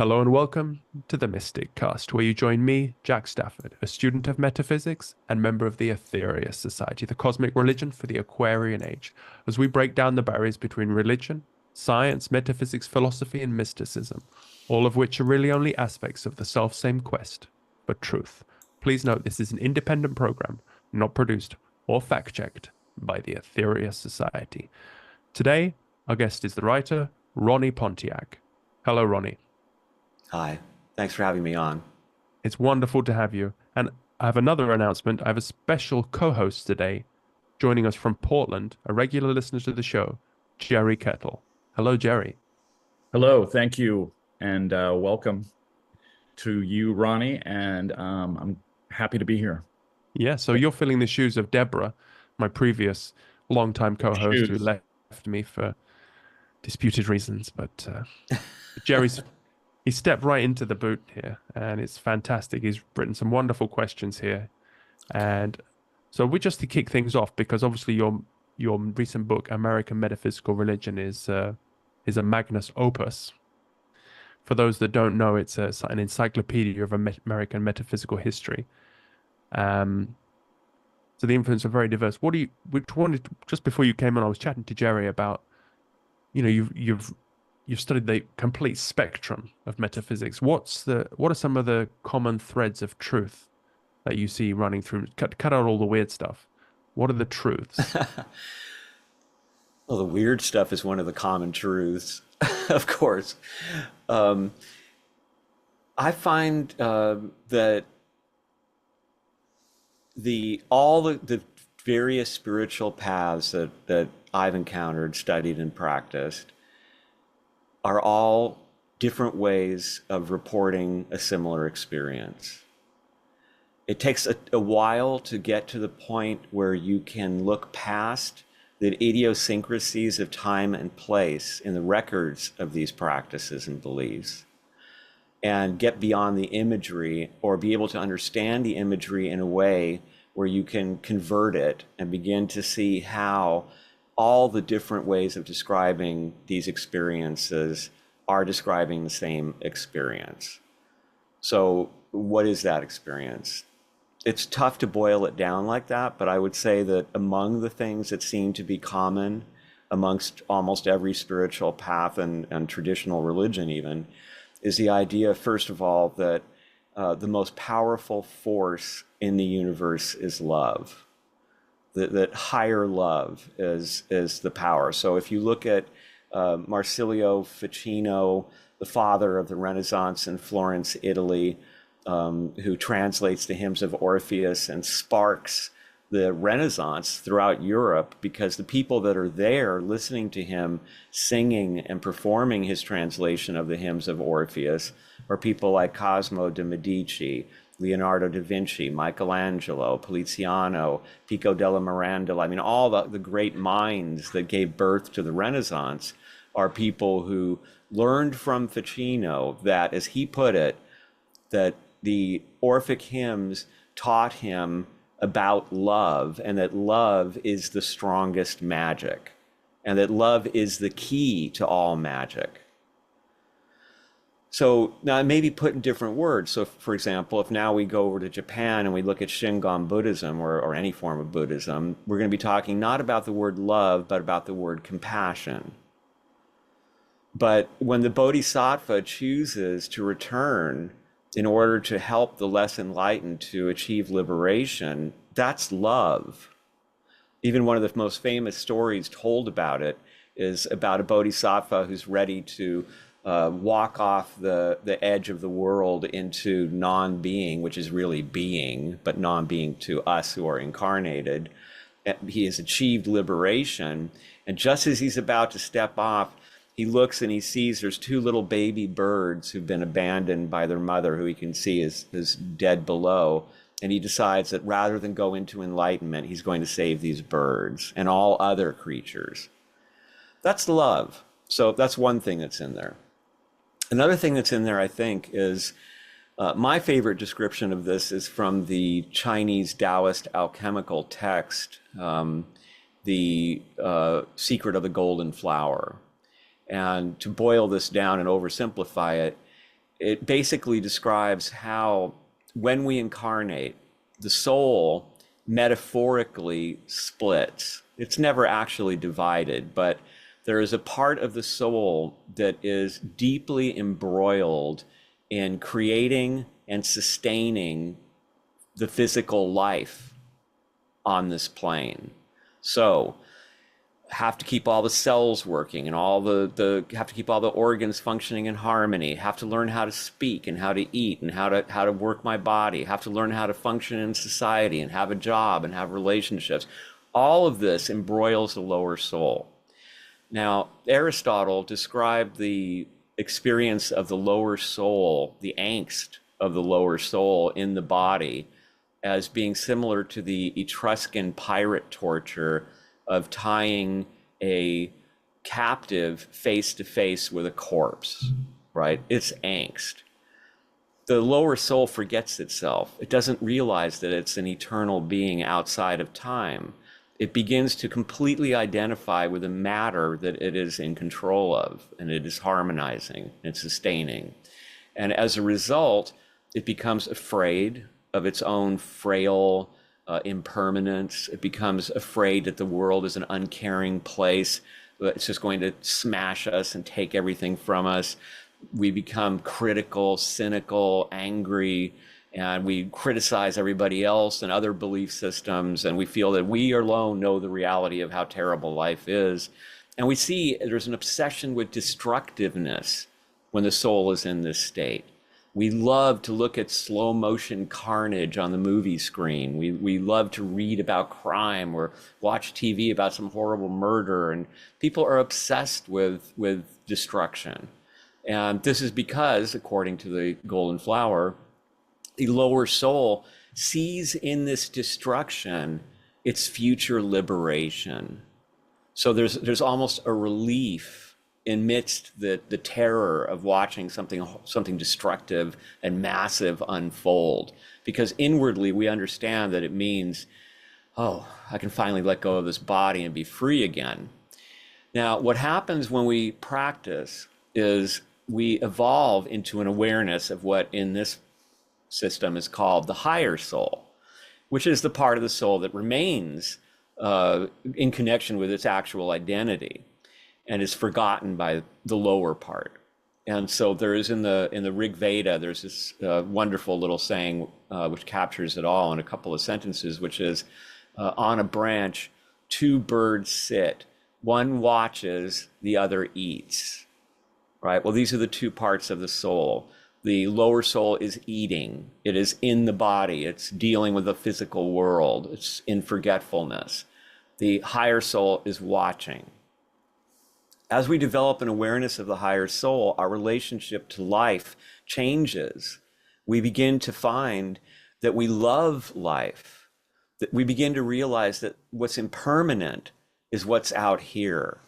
Hello and welcome to the Mysticast, where you join me, Jack Stafford, a student of metaphysics and member of the Aetherius Society, the cosmic religion for the Aquarian Age, as we break down the barriers between religion, science, metaphysics, philosophy, and mysticism, all of which are really only aspects of the self-same quest for truth. Please note this is an independent program, not produced or fact-checked by the Aetherius Society. Today, our guest is the writer, Ronnie Pontiac. Hello, Ronnie. Hi, thanks for having me on. It's wonderful to have you. And I have another announcement. I have a special co-host today joining us from Portland, a regular listener to the show, Jerry Kettle. Hello, Jerry. Hello, thank you, and welcome to you, Ronnie, and I'm happy to be here. Yeah, so you're filling the shoes of Deborah, my previous longtime co-host who Shoes. left me for disputed reasons. But Jerry's he stepped right into the boot here, and it's fantastic. He's written some wonderful questions here, and so we just to kick things off because obviously your recent book, American Metaphysical Religion, is a magnus opus. For those that don't know, it's an encyclopedia of American metaphysical history. Um, so the influences are very diverse. Which one? Just before you came on, I was chatting to Jerry about, you've studied the complete spectrum of metaphysics. What are some of the common threads of truth that you see running through? Cut out all the weird stuff. What are the truths? Well, the weird stuff is one of the common truths, of course. Um, I find that all the various spiritual paths that I've encountered, studied, and practiced are all different ways of reporting a similar experience. It takes a while to get to the point where you can look past the idiosyncrasies of time and place in the records of these practices and beliefs and get beyond the imagery, or be able to understand the imagery in a way where you can convert it and begin to see how all the different ways of describing these experiences are describing the same experience. So what is that experience? It's tough to boil it down like that, but I would say that among the things that seem to be common amongst almost every spiritual path and traditional religion even, is the idea, first of all, that the most powerful force in the universe is love. That higher love is the power. So if you look at Marsilio Ficino, the father of the Renaissance in Florence, Italy, who translates the hymns of Orpheus and sparks the Renaissance throughout Europe, because the people that are there listening to him singing and performing his translation of the hymns of Orpheus are people like Cosimo de' Medici, Leonardo da Vinci, Michelangelo, Poliziano, Pico della Mirandola. I mean, all the great minds that gave birth to the Renaissance are people who learned from Ficino that, as he put it, that the Orphic hymns taught him about love, and that love is the strongest magic, and that love is the key to all magic. So now it may be put in different words. So for example, if now we go over to Japan and we look at Shingon Buddhism or any form of Buddhism, we're going to be talking not about the word love, but about the word compassion. But when the Bodhisattva chooses to return in order to help the less enlightened to achieve liberation, that's love. Even one of the most famous stories told about it is about a bodhisattva who's ready to walk off the edge of the world into non-being, which is really being, but non-being to us who are incarnated. He has achieved liberation, and just as he's about to step off, he looks and he sees there's two little baby birds who've been abandoned by their mother, who he can see is dead below. And he decides that rather than go into enlightenment, he's going to save these birds and all other creatures. That's love. So that's one thing that's in there. Another thing that's in there, I think, is my favorite description of this is from the Chinese Taoist alchemical text, The Secret of the Golden Flower. And to boil this down and oversimplify it, it basically describes how when we incarnate, the soul metaphorically splits. It's never actually divided, but there is a part of the soul that is deeply embroiled in creating and sustaining the physical life on this plane. So have to keep all the cells working and all the have to keep all the organs functioning in harmony, have to learn how to speak and how to eat and how to work my body, have to learn how to function in society and have a job and have relationships. All of this embroils the lower soul. Now, Aristotle described the experience of the lower soul, the angst of the lower soul in the body, as being similar to the Etruscan pirate torture of tying a captive face to face with a corpse, right? It's angst. The lower soul forgets itself. It doesn't realize that it's an eternal being outside of time. It begins to completely identify with the matter that it is in control of, and it is harmonizing and sustaining. And as a result, it becomes afraid of its own frail impermanence. It becomes afraid that the world is an uncaring place. It's just going to smash us and take everything from us. We become critical, cynical, angry, and we criticize everybody else and other belief systems, and we feel that we alone know the reality of how terrible life is. And we see there's an obsession with destructiveness when the soul is in this state. We love to look at slow motion carnage on the movie screen. We love to read about crime or watch TV about some horrible murder, and people are obsessed with destruction. And this is because, according to the Golden Flower, the lower soul sees in this destruction its future liberation. So there's almost a relief amidst the terror of watching something destructive and massive unfold, because inwardly we understand that it means, oh, I can finally let go of this body and be free again. Now, what happens when we practice is we evolve into an awareness of what in this system is called the higher soul, which is the part of the soul that remains in connection with its actual identity and is forgotten by the lower part. And so there is in the Rig Veda, there's this wonderful little saying which captures it all in a couple of sentences, which is, on a branch, two birds sit, one watches, the other eats, right? Well, these are the two parts of the soul. The lower soul is eating. It is in the body. It's dealing with the physical world. It's in forgetfulness. The higher soul is watching. As we develop an awareness of the higher soul, our relationship to life changes. We begin to find that we love life, that we begin to realize that what's impermanent is what's out here.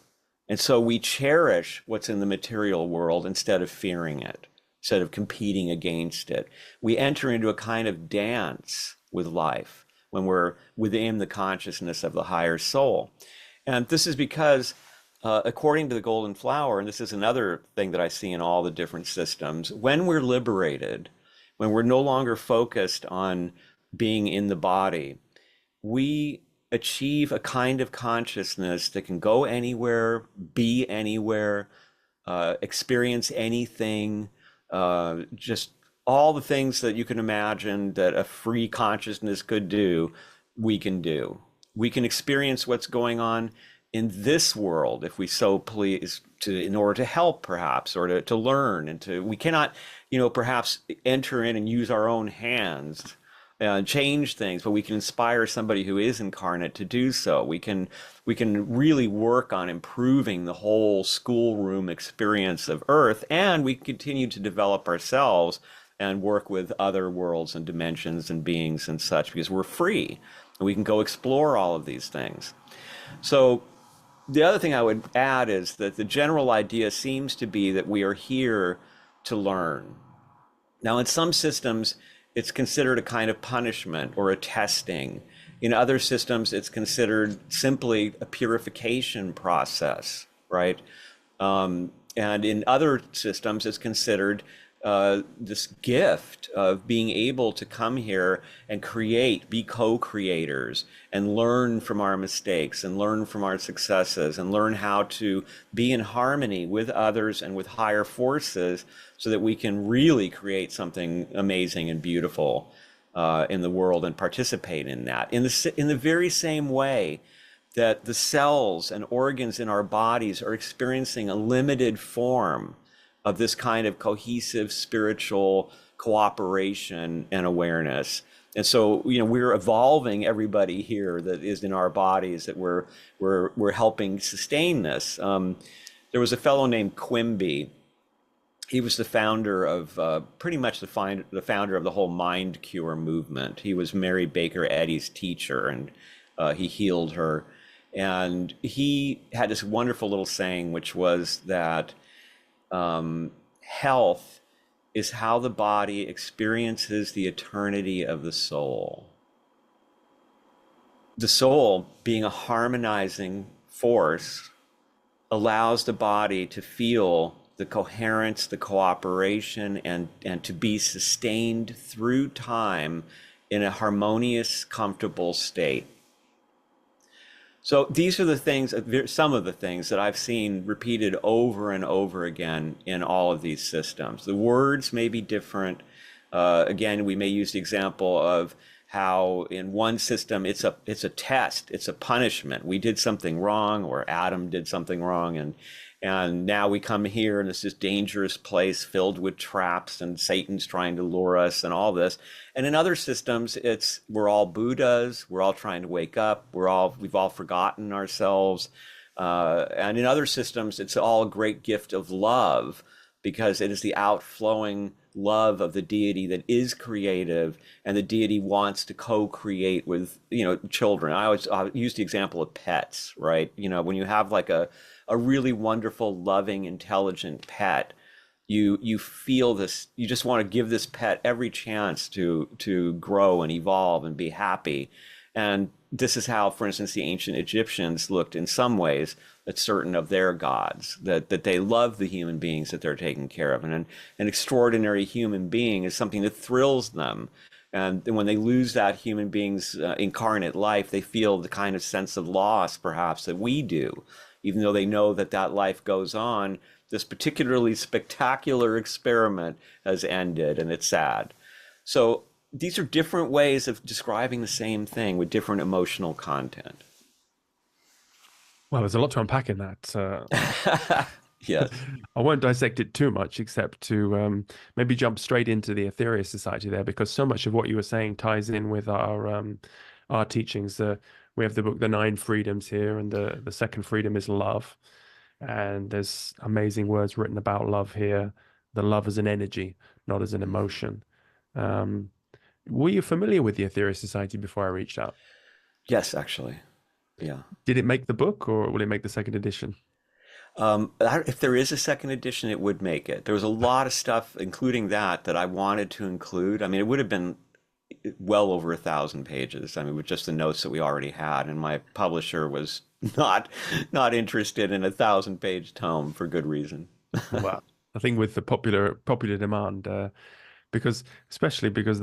And so we cherish what's in the material world instead of fearing it, instead of competing against it. We enter into a kind of dance with life when we're within the consciousness of the higher soul. And this is because according to the Golden Flower, and this is another thing that I see in all the different systems, when we're liberated, when we're no longer focused on being in the body, we achieve a kind of consciousness that can go anywhere, be anywhere, experience anything, just all the things that you can imagine that a free consciousness could do, we can do. We can experience what's going on in this world, if we so please, in order to help, perhaps, or to learn, and we cannot, perhaps enter in and use our own hands and change things, but we can inspire somebody who is incarnate to do so. We can really work on improving the whole schoolroom experience of Earth, and we continue to develop ourselves and work with other worlds and dimensions and beings and such, because we're free and we can go explore all of these things. So the other thing I would add is that the general idea seems to be that we are here to learn. Now, in some systems, it's considered a kind of punishment or a testing. In other systems, it's considered simply a purification process, right? And in other systems, it's considered this gift of being able to come here and create, be co-creators, and learn from our mistakes and learn from our successes and learn how to be in harmony with others and with higher forces so that we can really create something amazing and beautiful in the world and participate in that. In the very same way that the cells and organs in our bodies are experiencing a limited form of this kind of cohesive spiritual cooperation and awareness. And so, we're evolving everybody here that is in our bodies, that we're helping sustain this. There was a fellow named Quimby. He was the founder of pretty much the founder of the whole mind cure movement. He was Mary Baker Eddy's teacher, and he healed her. And he had this wonderful little saying, which was that health is how the body experiences the eternity of the soul. The soul, being a harmonizing force, allows the body to feel the coherence, the cooperation, and to be sustained through time in a harmonious, comfortable state. So these are the things, some of the things that I've seen repeated over and over again in all of these systems. The words may be different. Again, we may use the example of how in one system it's a test, it's a punishment. We did something wrong, or Adam did something wrong, and now we come here and it's this dangerous place filled with traps and Satan's trying to lure us and all this. And in other systems, we're all Buddhas, we're all trying to wake up, we've all forgotten ourselves. And in other systems, it's all a great gift of love, because it is the outflowing love of the deity that is creative, and the deity wants to co-create with children. I use the example of pets, right? When you have like a really wonderful, loving, intelligent pet, you feel this, you just want to give this pet every chance to grow and evolve and be happy. And this is how, for instance, the ancient Egyptians looked in some ways at certain of their gods, that they love the human beings that they're taking care of. And an extraordinary human being is something that thrills them. And when they lose that human being's incarnate life, they feel the kind of sense of loss, perhaps, that we do. Even though they know that life goes on, this particularly spectacular experiment has ended, and it's sad. So these are different ways of describing the same thing with different emotional content. Well, there's a lot to unpack in that. Yes. I won't dissect it too much, except to maybe jump straight into the Aetherius Society there, because so much of what you were saying ties in with our teachings. We have the book, The Nine Freedoms here, and the second freedom is love. And there's amazing words written about love here. The love as an energy, not as an emotion. Were you familiar with the Aetherius Society before I reached out? Yes, actually. Yeah. Did it make the book, or will it make the second edition? If there is a second edition, it would make it. There was a lot of stuff, including that I wanted to include. I mean, it would have been well over 1,000 pages. I mean, with just the notes that we already had, and my publisher was not interested in a 1,000-page tome for good reason. Well, I think with the popular demand, especially because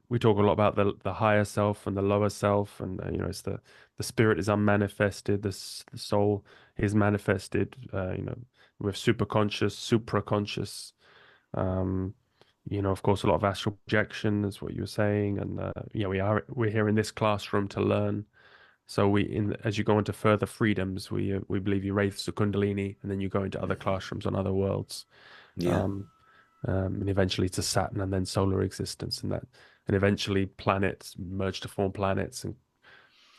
we talk a lot about the higher self and the lower self, and it's the spirit is unmanifested, the soul is manifested. With superconscious, supraconscious. Of course, a lot of astral projection is what you were saying, and we're here in this classroom to learn. So as you go into further freedoms, we believe you raise the Kundalini, and then you go into other classrooms on other worlds, Yeah. and eventually to Saturn, and then solar existence, and eventually planets merge to form planets, and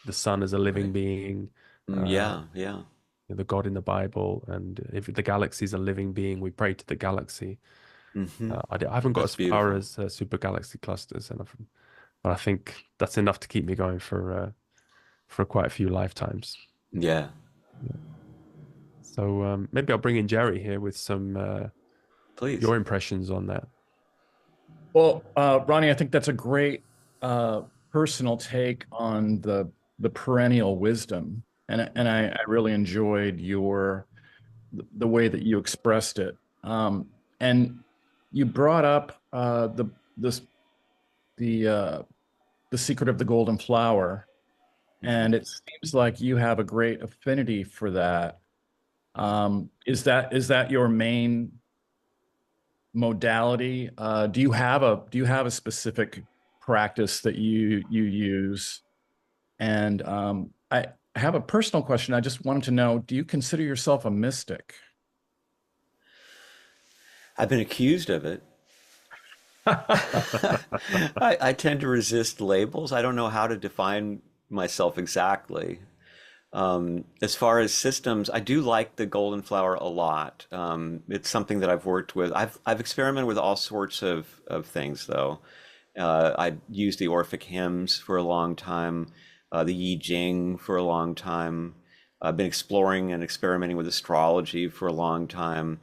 the sun is a living Right. being. Yeah. The God in the Bible, and if the galaxy is a living being, we pray to the galaxy. I haven't got That's as beautiful. far as super galaxy clusters, but I think that's enough to keep me going for quite a few lifetimes. Yeah. So maybe I'll bring in Jerry here with some Please. your impressions on that. Well, Ronnie, I think that's a great personal take on the perennial wisdom, and I really enjoyed the way that you expressed it. And you brought up this the secret of the golden flower, and it seems like you have a great affinity for that. Is that your main modality? Do you have a specific practice that you use? And I have a personal question. I just wanted to know, do you consider yourself a mystic? I've been accused of it. I tend to resist labels. I don't know how to define myself exactly. As far as systems, I do like the golden flower a lot. It's something that I've worked with. I've experimented with all sorts of things, though. I used the Orphic hymns for a long time, the Yi Jing for a long time. I've been exploring and experimenting with astrology for a long time.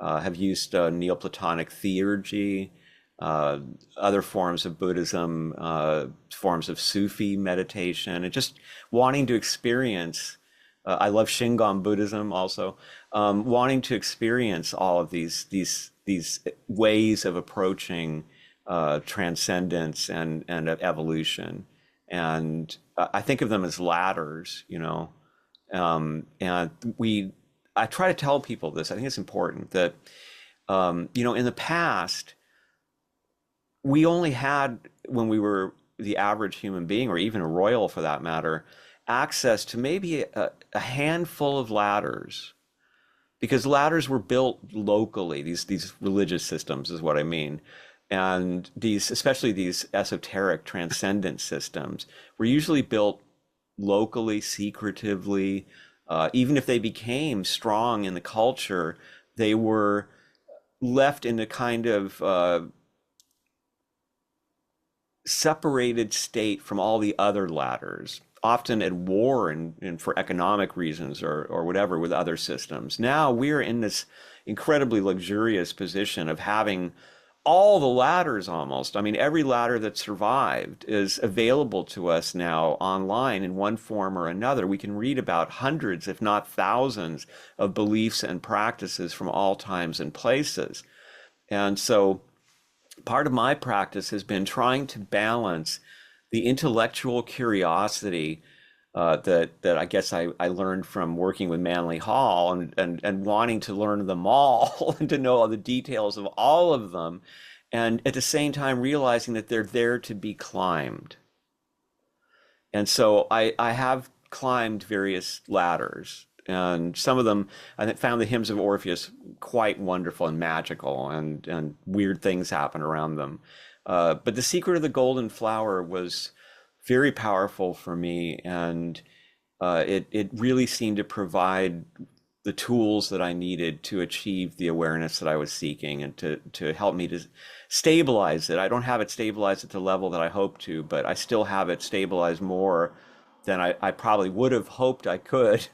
Have used Neoplatonic theurgy, other forms of Buddhism, forms of Sufi meditation, and just wanting to experience. I love Shingon Buddhism also, wanting to experience all of these ways of approaching transcendence and evolution. And I think of them as ladders, you know. And I try to tell people this. I think it's important that, you know, in the past, we only had, when we were the average human being, or even a royal for that matter, access to maybe a handful of ladders, because ladders were built locally. These religious systems is what I mean. And these, especially these esoteric transcendent systems, were usually built locally, secretively. Even if they became strong in the culture, they were left in a kind of separated state from all the other ladders, often at war and for economic reasons or whatever with other systems. Now we're in this incredibly luxurious position of having all the ladders almost. I mean, every ladder that survived is available to us now online in one form or another. We can read about hundreds, if not thousands, of beliefs and practices from all times and places. And so part of my practice has been trying to balance the intellectual curiosity that I guess I learned from working with Manly Hall and wanting to learn them all and to know all the details of all of them, and at the same time realizing that they're there to be climbed. And so I have climbed various ladders, and some of them I found the hymns of Orpheus quite wonderful and magical, and weird things happen around them. But the secret of the golden flower was very powerful for me, and it really seemed to provide the tools that I needed to achieve the awareness that I was seeking, and to help me to stabilize it. I don't have it stabilized at the level that I hope to, but I still have it stabilized more than I probably would have hoped I could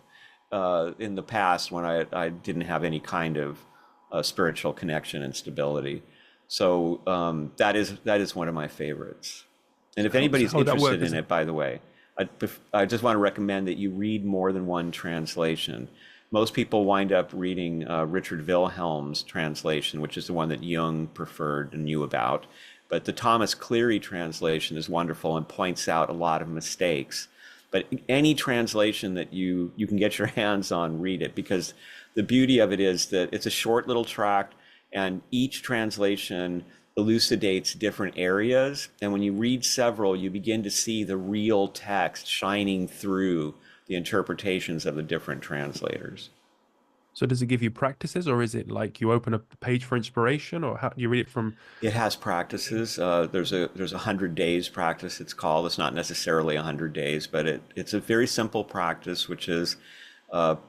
in the past, when I didn't have any kind of spiritual connection and stability. So that is one of my favorites. And if anybody's interested in it, by the way, I just want to recommend that you read more than one translation. Most people wind up reading Richard Wilhelm's translation, which is the one that Jung preferred and knew about. But the Thomas Cleary translation is wonderful and points out a lot of mistakes. But any translation that you can get your hands on, read it, because the beauty of it is that it's a short little tract, and each translation elucidates different areas. And when you read several, you begin to see the real text shining through the interpretations of the different translators. So does it give you practices, or is it like you open up the page for inspiration, or how do you read it from? It has practices. There's a 100 days practice, it's called. It's not necessarily 100 days, but it's a very simple practice, which is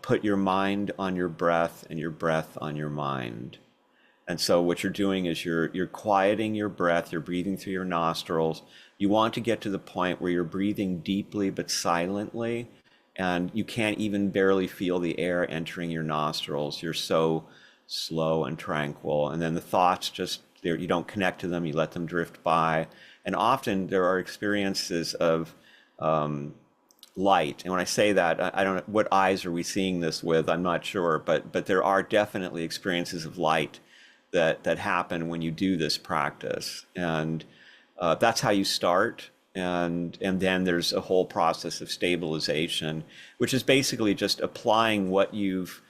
put your mind on your breath and your breath on your mind. And so what you're doing is you're quieting your breath, you're breathing through your nostrils. You want to get to the point where you're breathing deeply but silently, and you can't even barely feel the air entering your nostrils. You're so slow and tranquil. And then the thoughts just, you don't connect to them, you let them drift by. And often there are experiences of light. And when I say that, I don't know, what eyes are we seeing this with? I'm not sure, but there are definitely experiences of light that happen when you do this practice. And that's how you start. And then there's a whole process of stabilization, which is basically just applying what you've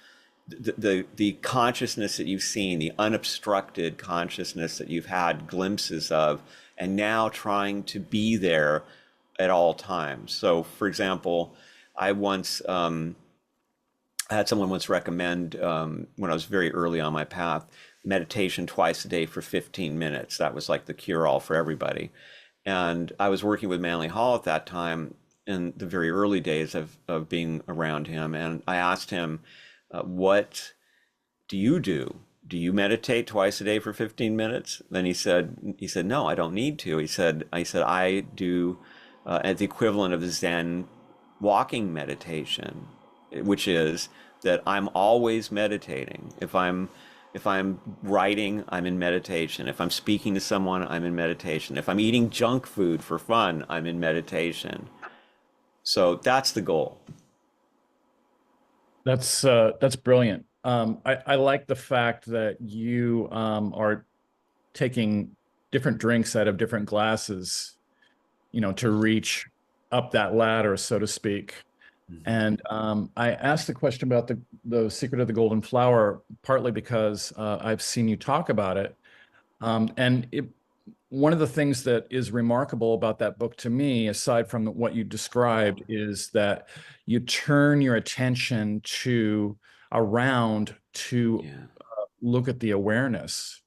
the consciousness that you've seen, the unobstructed consciousness that you've had glimpses of, and now trying to be there at all times. So, for example, I had someone once recommend, when I was very early on my path, meditation twice a day for 15 minutes. That was like the cure-all for everybody. And I was working with Manly Hall at that time in the very early days of being around him. And I asked him, what do you do? Do you meditate twice a day for 15 minutes? Then he said, no, I don't need to. I do the equivalent of the Zen walking meditation, which is that I'm always meditating. If I'm writing, I'm in meditation. If I'm speaking to someone, I'm in meditation. If I'm eating junk food for fun, I'm in meditation. So that's the goal. That's brilliant. I like the fact that you are taking different drinks out of different glasses, to reach up that ladder, so to speak. And I asked the question about the secret of the golden flower, partly because I've seen you talk about it. One of the things that is remarkable about that book to me, aside from what you described, is that you turn your attention around to look at the awareness,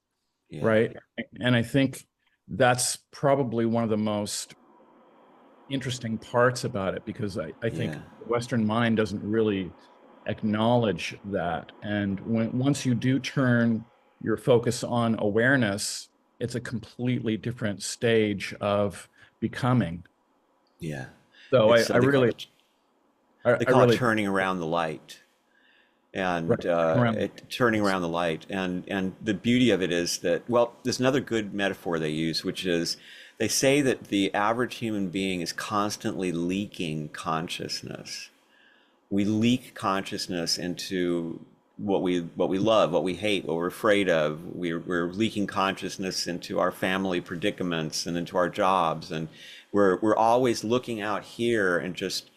right? And I think that's probably one of the most interesting parts about it, because I think the Western mind doesn't really acknowledge that. And once you do turn your focus on awareness, it's a completely different stage of becoming. Yeah. So They call it turning around the light. And turning around the light. And the beauty of it is that, well, there's another good metaphor they use, which is they say that the average human being is constantly leaking consciousness. We leak consciousness into what we love, what we hate, what we're afraid of. We're leaking consciousness into our family predicaments and into our jobs, and we're always looking out here and just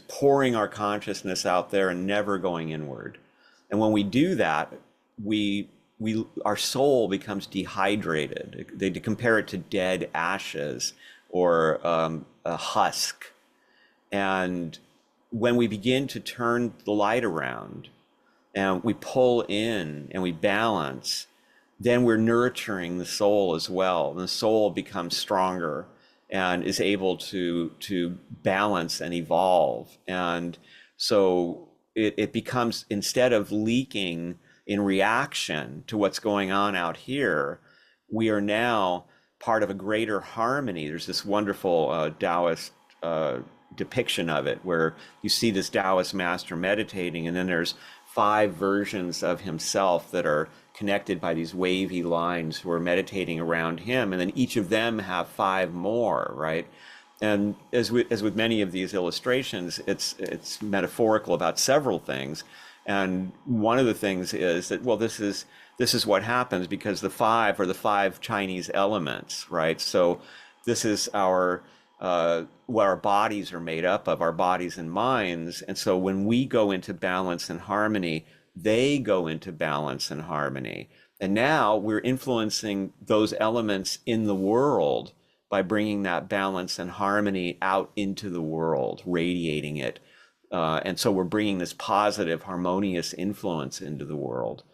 pouring our consciousness out there and never going inward. And when we do that, our soul becomes dehydrated. They compare it to dead ashes or a husk. And when we begin to turn the light around and we pull in and we balance, then we're nurturing the soul as well. And the soul becomes stronger and is able to balance and evolve. And so it becomes, instead of leaking in reaction to what's going on out here, we are now part of a greater harmony. There's this wonderful Taoist depiction of it, where you see this Taoist master meditating, and then there's 5 versions of himself that are connected by these wavy lines who are meditating around him, and then each of them have 5 more, right? And as with many of these illustrations, it's metaphorical about several things. And one of the things is that, well, this is what happens because the 5 are the 5 Chinese elements, right? So this is what our bodies are made up of, our bodies and minds. And so when we go into balance and harmony, they go into balance and harmony. And now we're influencing those elements in the world by bringing that balance and harmony out into the world, radiating it. And so we're bringing this positive, harmonious influence into the world.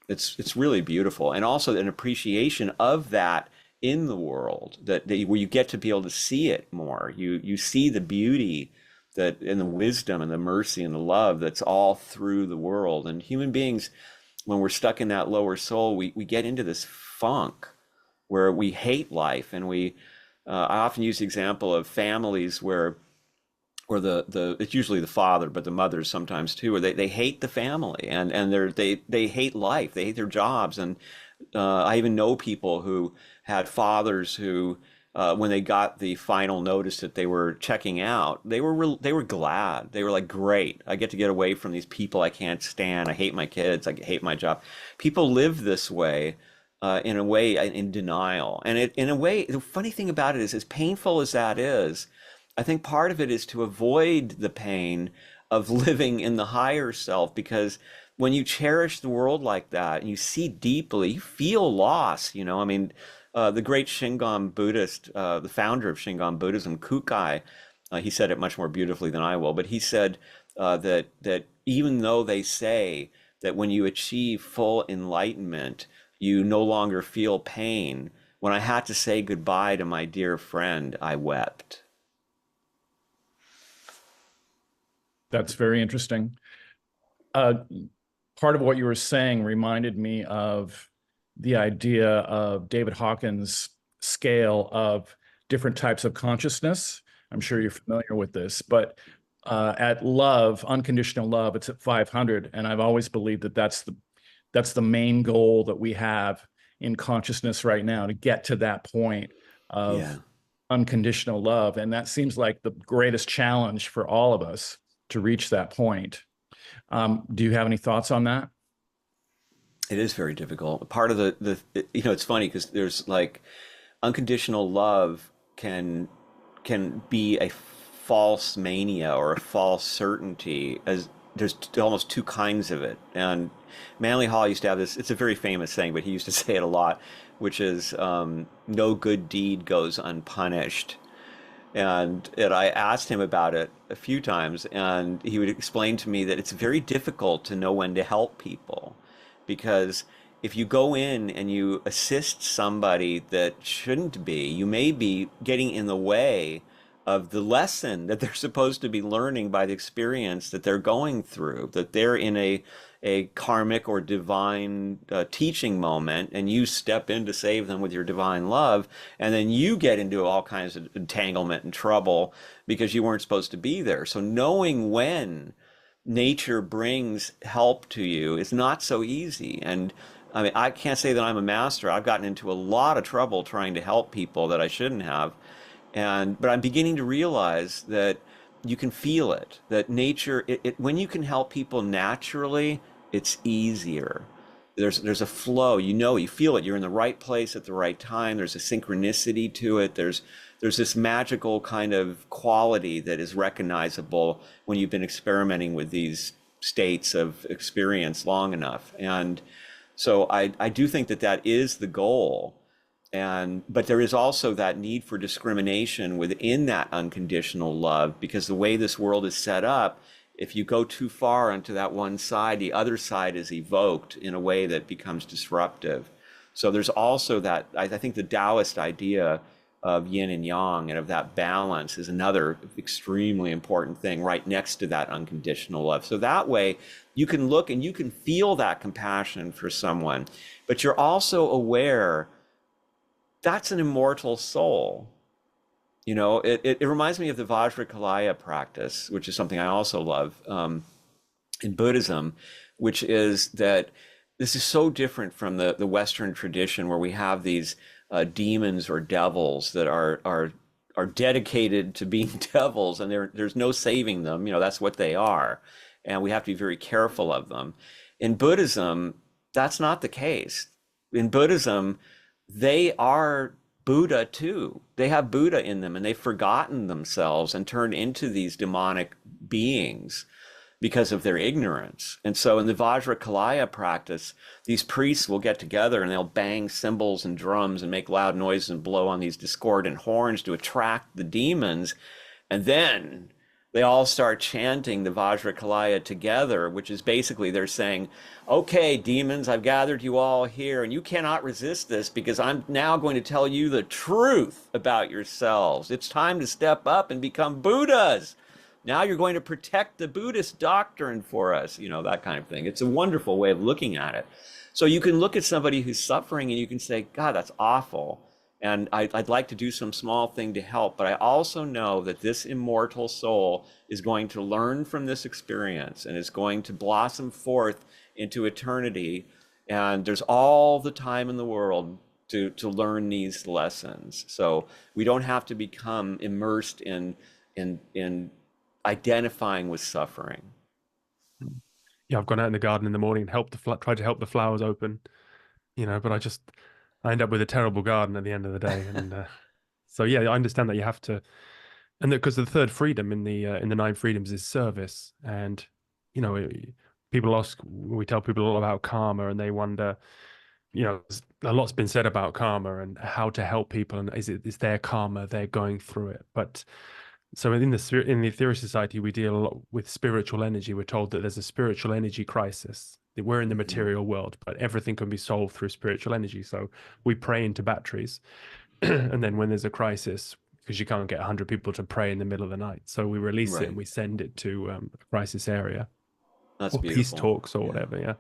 It's really beautiful. And also an appreciation of that in the world, where you get to be able to see it more. You see the beauty and the wisdom and the mercy and the love that's all through the world. And human beings, when we're stuck in that lower soul, we get into this funk where we hate life. And I often use the example of families where it's usually the father, but the mothers sometimes too, where they hate the family and they hate life, they hate their jobs. And I even know people who had fathers who when they got the final notice that they were checking out, they were glad. They were like, "Great, I get to get away from these people I can't stand. I hate my kids. I hate my job." People live this way, in a way, in denial. And in a way, the funny thing about it is, as painful as that is, I think part of it is to avoid the pain of living in the higher self, because when you cherish the world like that and you see deeply, you feel loss. I mean, the great Shingon Buddhist, the founder of Shingon Buddhism, Kukai, he said it much more beautifully than I will, but he said that even though they say that when you achieve full enlightenment, you no longer feel pain, when I had to say goodbye to my dear friend, I wept. That's very interesting. Part of what you were saying reminded me of the idea of David Hawkins' scale of different types of consciousness. I'm sure you're familiar with this, but at love, unconditional love, it's at 500, and I've always believed that that's the main goal that we have in consciousness right now, to get to that point of Yeah. unconditional love. And that seems like the greatest challenge for all of us, to reach that point. Do you have any thoughts on that? It is very difficult. Part of it's funny because there's like unconditional love can be a false mania or a false certainty, as there's almost two kinds of it. And Manly Hall used to have this, it's a very famous saying, but he used to say it a lot, which is, no good deed goes unpunished. And I asked him about it a few times, and he would explain to me that it's very difficult to know when to help people, because if you go in and you assist somebody that shouldn't be, you may be getting in the way of the lesson that they're supposed to be learning by the experience that they're going through, that they're in a karmic or divine teaching moment, and you step in to save them with your divine love, and then you get into all kinds of entanglement and trouble because you weren't supposed to be there. So knowing when nature brings help to you is not so easy. And I mean, I can't say that I'm a master. I've gotten into a lot of trouble trying to help people that I shouldn't have. But I'm beginning to realize that you can feel it, that nature, when you can help people naturally, it's easier. There's a flow, you feel it. You're in the right place at the right time. There's a synchronicity to it. There's this magical kind of quality that is recognizable when you've been experimenting with these states of experience long enough. And so I do think that is the goal. But there is also that need for discrimination within that unconditional love, because the way this world is set up, if you go too far onto that one side, the other side is evoked in a way that becomes disruptive. So there's also that, I think the Taoist idea of yin and yang and of that balance is another extremely important thing right next to that unconditional love. So that way you can look and you can feel that compassion for someone, but you're also aware that's an immortal soul. It reminds me of the Vajrakalaya practice, which is something I also love in Buddhism, which is that this is so different from the Western tradition, where we have these demons or devils that are dedicated to being devils, and there's no saving them. That's what they are, and we have to be very careful of them. In Buddhism, that's not the case. In Buddhism, they are Buddha too. They have Buddha in them, and they've forgotten themselves and turned into these demonic beings because of their ignorance. And so in the Vajrakalaya practice, these priests will get together and they'll bang cymbals and drums and make loud noises and blow on these discordant horns to attract the demons. And then they all start chanting the Vajrakalaya together, which is basically they're saying, okay, demons, I've gathered you all here, and you cannot resist this, because I'm now going to tell you the truth about yourselves. It's time to step up and become Buddhas. Now you're going to protect the Buddhist doctrine for us, that kind of thing. It's a wonderful way of looking at it. So you can look at somebody who's suffering and you can say, God, that's awful. And I'd like to do some small thing to help, but I also know that this immortal soul is going to learn from this experience and is going to blossom forth into eternity. And there's all the time in the world to learn these lessons. So we don't have to become immersed in identifying with suffering. Yeah, I've gone out in the garden in the morning and tried to help the flowers open, but I end up with a terrible garden at the end of the day. And so, yeah, I understand that you have to, and because the third freedom in the nine freedoms is service. And, you know, people we tell people all about karma, and they wonder, a lot's been said about karma and how to help people, and is their karma they're going through it. But so in the Ethereal Society, we deal a lot with spiritual energy. We're told that there's a spiritual energy crisis. That we're in the Mhm. material world, but everything can be solved through spiritual energy. So we pray into batteries, and then when there's a crisis, because you can't get 100 people to pray in the middle of the night, so we release it Right. and we send it to a crisis area That's or peace beautiful. talks or Yeah. whatever. Yeah.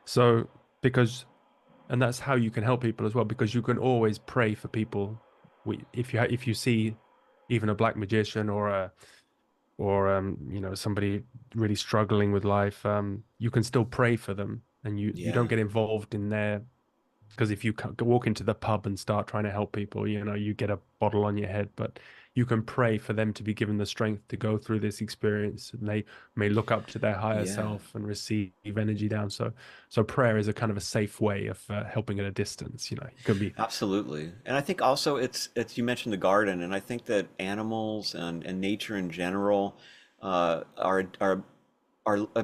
So because and that's how you can help people as well, because you can always pray for people. If you see even a black magician or somebody really struggling with life, you can still pray for them, and you don't Yeah. get involved in their, because if you walk into the pub and start trying to help people, you get a bottle on your head. But you can pray for them to be given the strength to go through this experience, and they may look up to their higher Yeah. self and receive energy down. So prayer is a kind of a safe way of helping at a distance. You can be. Absolutely. And I think also it's you mentioned the garden, and I think that animals and nature in general are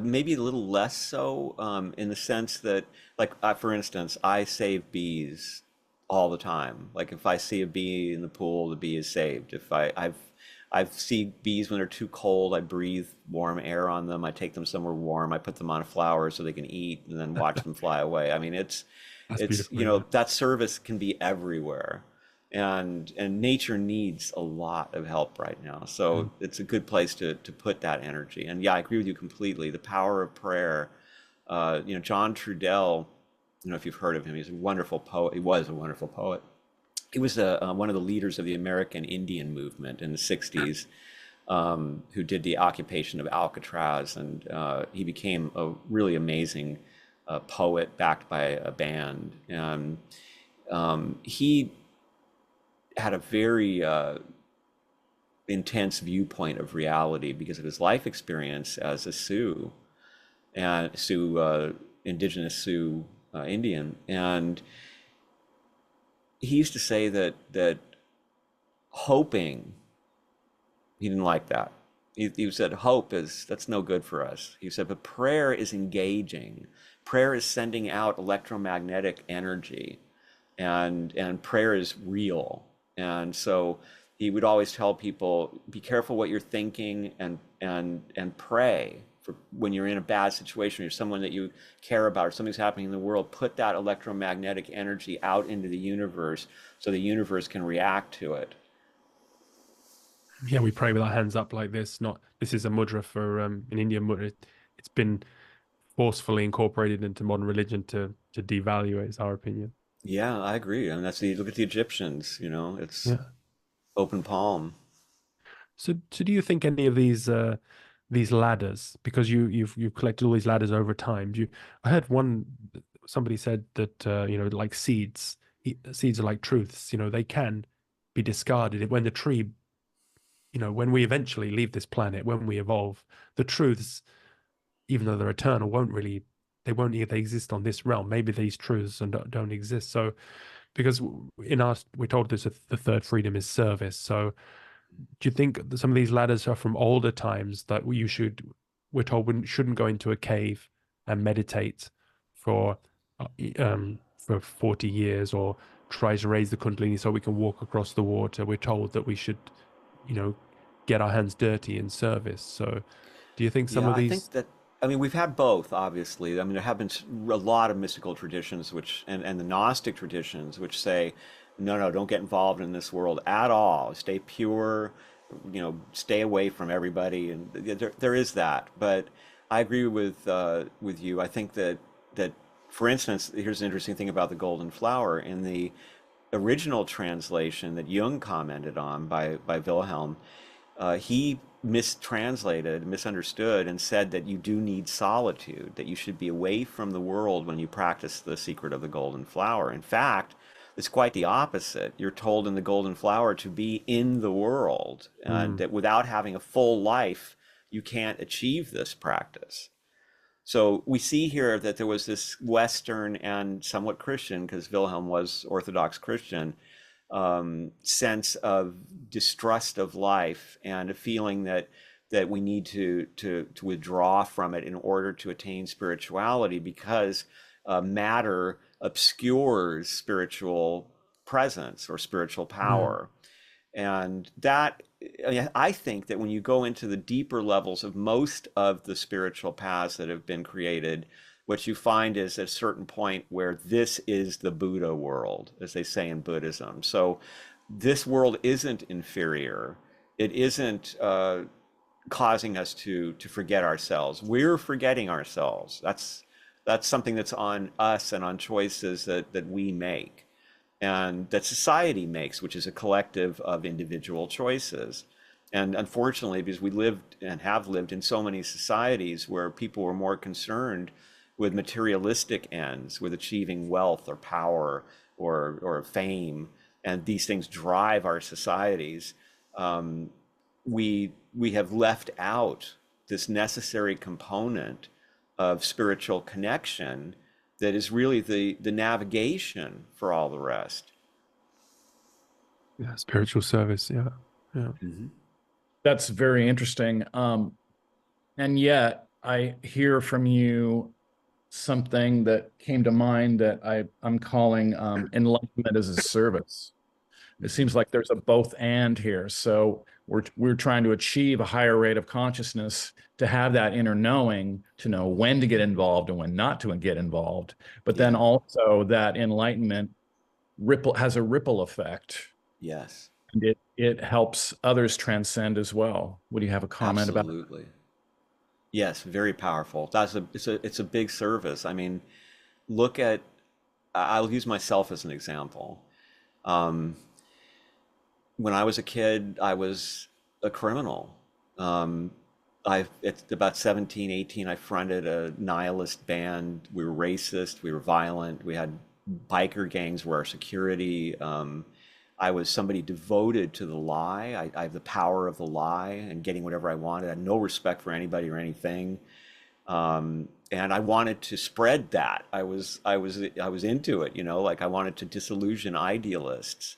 maybe a little less so in the sense that, like, for instance, I save bees all the time. Like, if I see a bee in the pool, the bee is saved. If I've seen bees when they're too cold, I breathe warm air on them. I take them somewhere warm. I put them on a flower so they can eat, and then watch them fly away. I mean, That's it's beautiful. Yeah. that service can be everywhere, and nature needs a lot of help right now. So Mm. it's a good place to put that energy. And yeah, I agree with you completely. The power of prayer. John Trudell, I don't know if you've heard of him. He's a wonderful poet. He was a wonderful poet. He was one of the leaders of the American Indian movement in the 60s, who did the occupation of Alcatraz. And he became a really amazing poet backed by a band. And he had a very intense viewpoint of reality because of his life experience as a Sioux, indigenous Sioux Indian. And he used to say that hoping, he didn't like that. He said that's no good for us. He said, but prayer is engaging. Prayer is sending out electromagnetic energy, and prayer is real. And so he would always tell people, be careful what you're thinking, and pray for when you're in a bad situation, or someone that you care about, or something's happening in the world. Put that electromagnetic energy out into the universe so the universe can react to it. Yeah, we pray with our hands up like this. Not This is a mudra for in Indian mudra. It's been forcefully incorporated into modern religion to devalue it, is our opinion. Yeah, I agree. I mean, look at the Egyptians, it's Yeah. open palm. So do you think any of these ladders, because you've collected all these ladders over time? I heard somebody said that like seeds are like truths. They can be discarded when the tree. When we eventually leave this planet, when we evolve, the truths, even though they're eternal, they won't either exist on this realm. Maybe these truths don't exist. So, because we're told the third freedom is service. So, do you think that some of these ladders are from older times that we're told we shouldn't go into a cave and meditate for 40 years, or try to raise the kundalini so we can walk across the water? We're told that we should, get our hands dirty in service. So do you think some Yeah, of I think these? that, I mean, we've had both, obviously. I mean, there have been a lot of mystical traditions, and the Gnostic traditions, which say, no, no, don't get involved in this world at all. Stay pure, stay away from everybody. And there is that. But I agree with you. I think that, for instance, here's an interesting thing about the golden flower. In the original translation that Jung commented on by Wilhelm, he mistranslated, misunderstood, and said that you do need solitude, that you should be away from the world when you practice the secret of the golden flower. In fact, it's quite the opposite. You're told in the Golden Flower to be in the world, and that without having a full life, you can't achieve this practice. So we see here that there was this Western and somewhat Christian, because Wilhelm was Orthodox Christian, sense of distrust of life and a feeling that we need to withdraw from it in order to attain spirituality, because matter obscures spiritual presence or spiritual power. And that, I mean, I think that when you go into the deeper levels of most of the spiritual paths that have been created, what you find is at a certain point where this is the Buddha world, as they say in Buddhism. So this world isn't inferior. It isn't causing us to forget ourselves. We're forgetting ourselves. That's something that's on us and on choices that we make and that society makes, which is a collective of individual choices. And unfortunately, because we lived and have lived in so many societies where people were more concerned with materialistic ends, with achieving wealth or power or fame, and these things drive our societies, we have left out this necessary component of spiritual connection that is really the navigation for all the rest. Yeah, spiritual service. Yeah. That's very interesting. And yet I hear from you something that came to mind that I'm calling enlightenment as a service. It seems like there's a both and here. So we're trying to achieve a higher rate of consciousness, to have that inner knowing, to know when to get involved and when not to get involved. But then also that enlightenment has a ripple effect. Yes. And it helps others transcend as well. Would you have a comment about that? Absolutely. Yes, very powerful. It's a big service. I mean, I'll use myself as an example. When I was a kid, I was a criminal. At about 17, 18, I fronted a nihilist band. We were racist, we were violent, we had biker gangs were our security. I was somebody devoted to the lie. I have the power of the lie and getting whatever I wanted. I had no respect for anybody or anything. And I wanted to spread that. I was into it, like I wanted to disillusion idealists.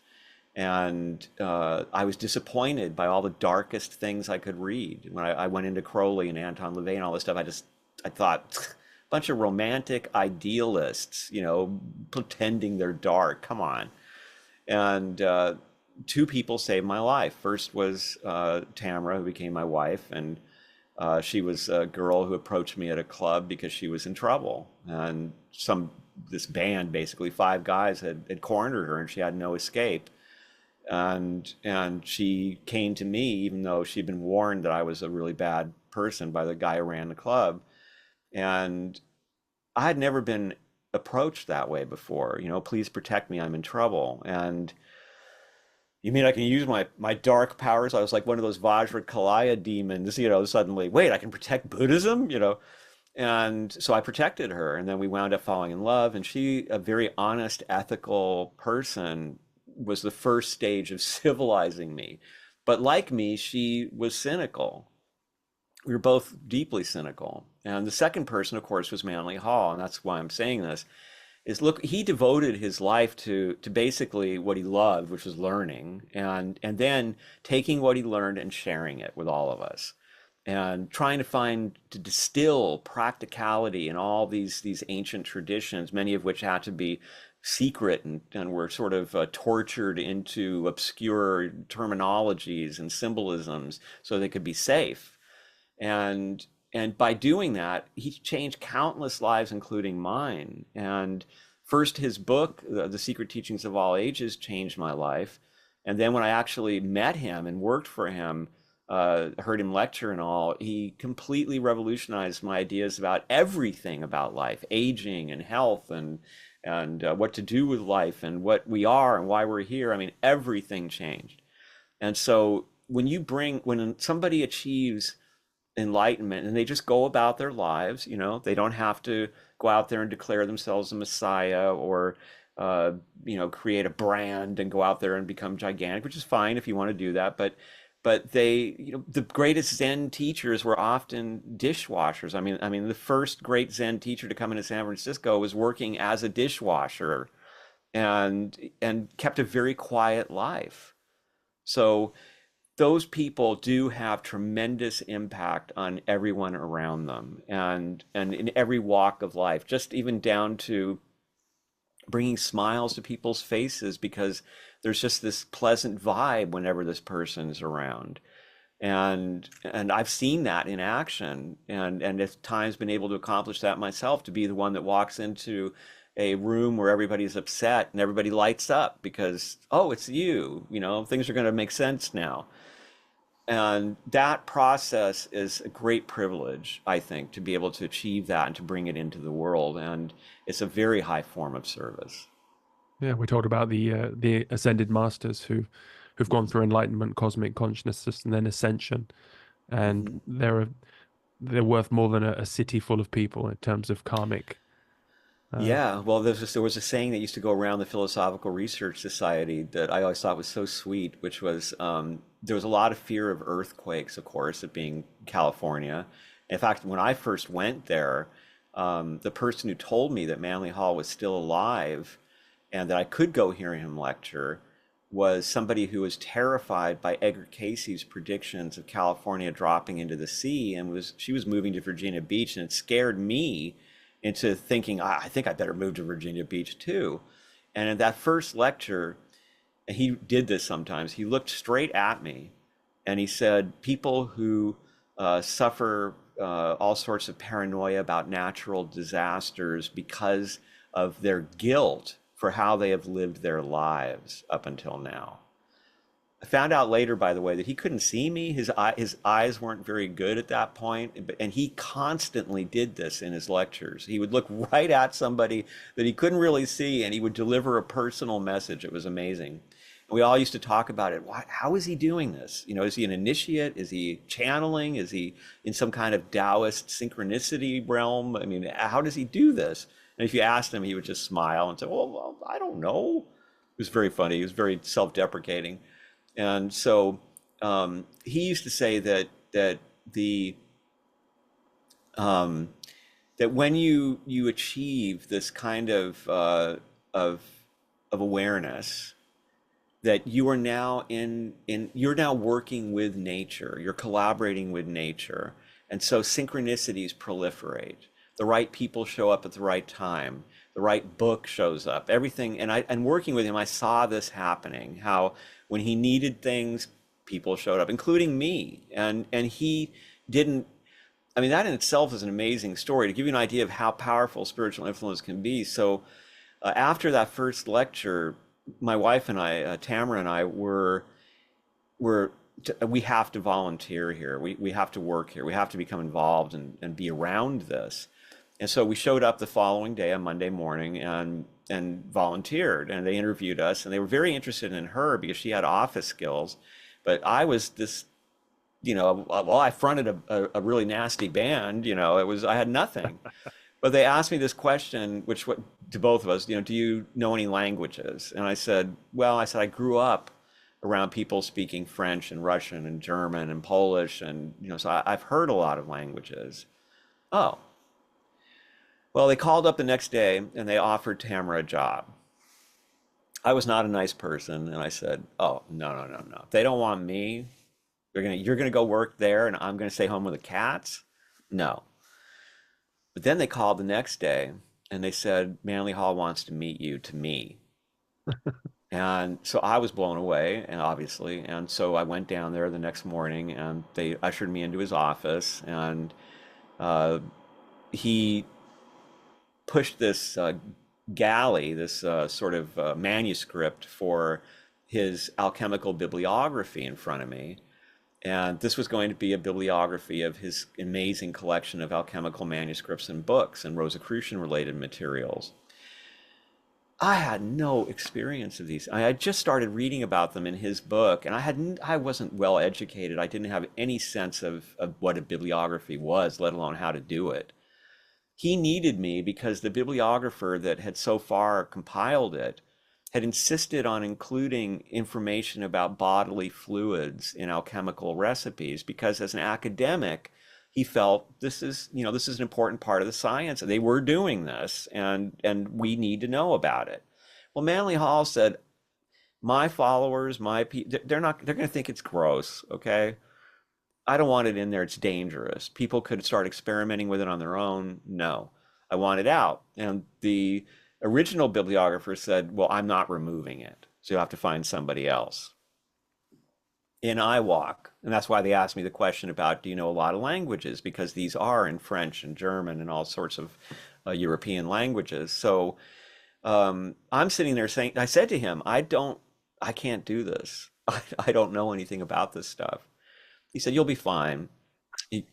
And I was disappointed by all the darkest things I could read. When I went into Crowley and Anton LaVey and all this stuff, I thought, bunch of romantic idealists, pretending they're dark. Come on. And two people saved my life. First was Tamara, who became my wife, and she was a girl who approached me at a club because she was in trouble. And this band, basically 5 guys, had cornered her, and she had no escape. And she came to me, even though she'd been warned that I was a really bad person by the guy who ran the club. And I had never been approached that way before. Please protect me, I'm in trouble. And you mean I can use my dark powers? I was like one of those Vajrakalaya demons, suddenly, wait, I can protect Buddhism, And so I protected her, and then we wound up falling in love. And she, a very honest, ethical person, was the first stage of civilizing me. But like me, she was cynical. We were both deeply cynical. And the second person, of course, was Manly Hall. And that's why I'm saying this, is look, he devoted his life to basically what he loved, which was learning, and then taking what he learned and sharing it with all of us, and trying to distill practicality in all these ancient traditions, many of which had to be secret and were sort of tortured into obscure terminologies and symbolisms so they could be safe. And by doing that, he changed countless lives, including mine. And first, his book, The Secret Teachings of All Ages, changed my life. And then when I actually met him and worked for him, heard him lecture and all, he completely revolutionized my ideas about everything about life, aging and health and what to do with life and what we are and why we're here. I mean, everything changed. And so when somebody achieves enlightenment and they just go about their lives, they don't have to go out there and declare themselves a messiah or uh, create a brand and go out there and become gigantic, which is fine if you want to do that. But they, the greatest Zen teachers were often dishwashers. I mean, the first great Zen teacher to come into San Francisco was working as a dishwasher and kept a very quiet life. So those people do have tremendous impact on everyone around them and in every walk of life, just even down to bringing smiles to people's faces because there's just this pleasant vibe whenever this person is around. And I've seen that in action and at times been able to accomplish that myself, to be the one that walks into a room where everybody's upset and everybody lights up because, oh, it's you, things are going to make sense now. And that process is a great privilege, I think, to be able to achieve that and to bring it into the world. And it's a very high form of service. Yeah, we talked about the ascended masters who've gone through enlightenment, cosmic consciousness, and then ascension, Mhm. and they're worth more than a city full of people in terms of karmic. Yeah, well, there was a saying that used to go around the Philosophical Research Society that I always thought was so sweet, which was there was a lot of fear of earthquakes, of course, it being California. In fact, when I first went there, the person who told me that Manly Hall was still alive and that I could go hear him lecture was somebody who was terrified by Edgar Casey's predictions of California dropping into the sea, and she was moving to Virginia Beach, and it scared me into thinking, I think I better move to Virginia Beach too. And in that first lecture, and he did this sometimes, he looked straight at me and he said, people who suffer all sorts of paranoia about natural disasters because of their guilt for how they have lived their lives up until now. I found out later, by the way, that he couldn't see me. His eyes weren't very good at that point, and he constantly did this in his lectures. He would look right at somebody that he couldn't really see, and he would deliver a personal message. It was amazing. And we all used to talk about it. How is he doing this? Is he an initiate? Is he channeling? Is he in some kind of Taoist synchronicity realm? I mean, how does he do this? And if you asked him, he would just smile and say, well, I don't know. It was very funny. He was very self-deprecating. And so he used to say that the that when you achieve this kind of awareness, that you are now you're now working with nature, you're collaborating with nature, and so synchronicities proliferate. The right people show up at the right time. The right book shows up. Everything, and working with him, I saw this happening. How when he needed things, people showed up, including me, and he didn't. I mean, that in itself is an amazing story to give you an idea of how powerful spiritual influence can be. So, after that first lecture, my wife and I, Tamara and I, we have to volunteer here. We have to work here. We have to become involved and be around this. And so we showed up the following day on Monday morning and volunteered, and they interviewed us, and they were very interested in her because she had office skills. But I was this, well, I fronted a really nasty band, I had nothing. But they asked me this question, which what to both of us, do you know any languages? And I said, I grew up around people speaking French and Russian and German and Polish, and so I've heard a lot of languages. Oh, well, they called up the next day and they offered Tamara a job. I was not a nice person, and I said, "Oh, no, no, no, no. If they don't want me, you're gonna go work there, and I'm gonna stay home with the cats." No. But then they called the next day and they said, Manly Hall wants to meet you to me. And so I was blown away, and obviously, and so I went down there the next morning, and they ushered me into his office, and uh, he pushed this galley, this sort of manuscript for his alchemical bibliography in front of me. And this was going to be a bibliography of his amazing collection of alchemical manuscripts and books and Rosicrucian related materials. I had no experience of these. I had just started reading about them in his book, and I wasn't well educated. I didn't have any sense of what a bibliography was, let alone how to do it. he needed me because the bibliographer that had so far compiled it had insisted on including information about bodily fluids in alchemical recipes, because as an academic, he felt this is, this is an important part of the science. They were doing this, and we need to know about it. Well, Manly Hall said, my followers, my people, they're going to think it's gross, okay? I don't want it in there. It's dangerous. People could start experimenting with it on their own. No, I want it out. And the original bibliographer said, well, I'm not removing it, so you'll have to find somebody else. In I walk, and that's why they asked me the question about, do you know a lot of languages? Because these are in French and German and all sorts of European languages. So I'm sitting there saying, I said to him, I can't do this. I don't know anything about this stuff. He said, you'll be fine. He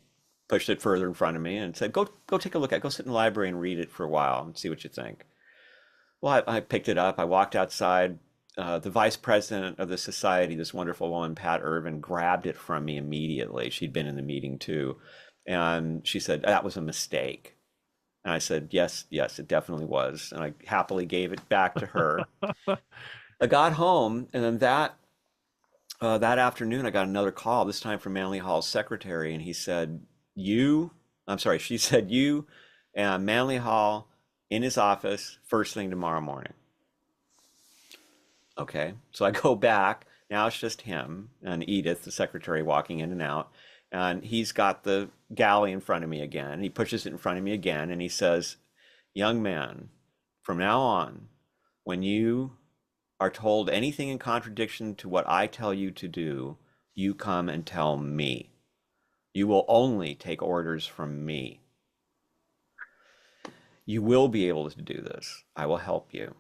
pushed it further in front of me and said, go take a look at it. Go sit in the library and read it for a while and see what you think. Well, I picked it up. I walked outside. The vice president of the society, this wonderful woman, Pat Irvin, grabbed it from me immediately. She'd been in the meeting too. And she said, that was a mistake. And I said, yes, it definitely was. And I happily gave it back to her. I got home, and then that afternoon, I got another call, this time from Manly Hall's secretary, and she said, you and Manly Hall in his office first thing tomorrow morning. Okay, so I go back. Now it's just him and Edith, the secretary, walking in and out. And he's got the galley in front of me again. And he pushes it in front of me again. And he says, young man, from now on, when you are told anything in contradiction to what I tell you to do, you come and tell me. You will only take orders from me. You will be able to do this. I will help you.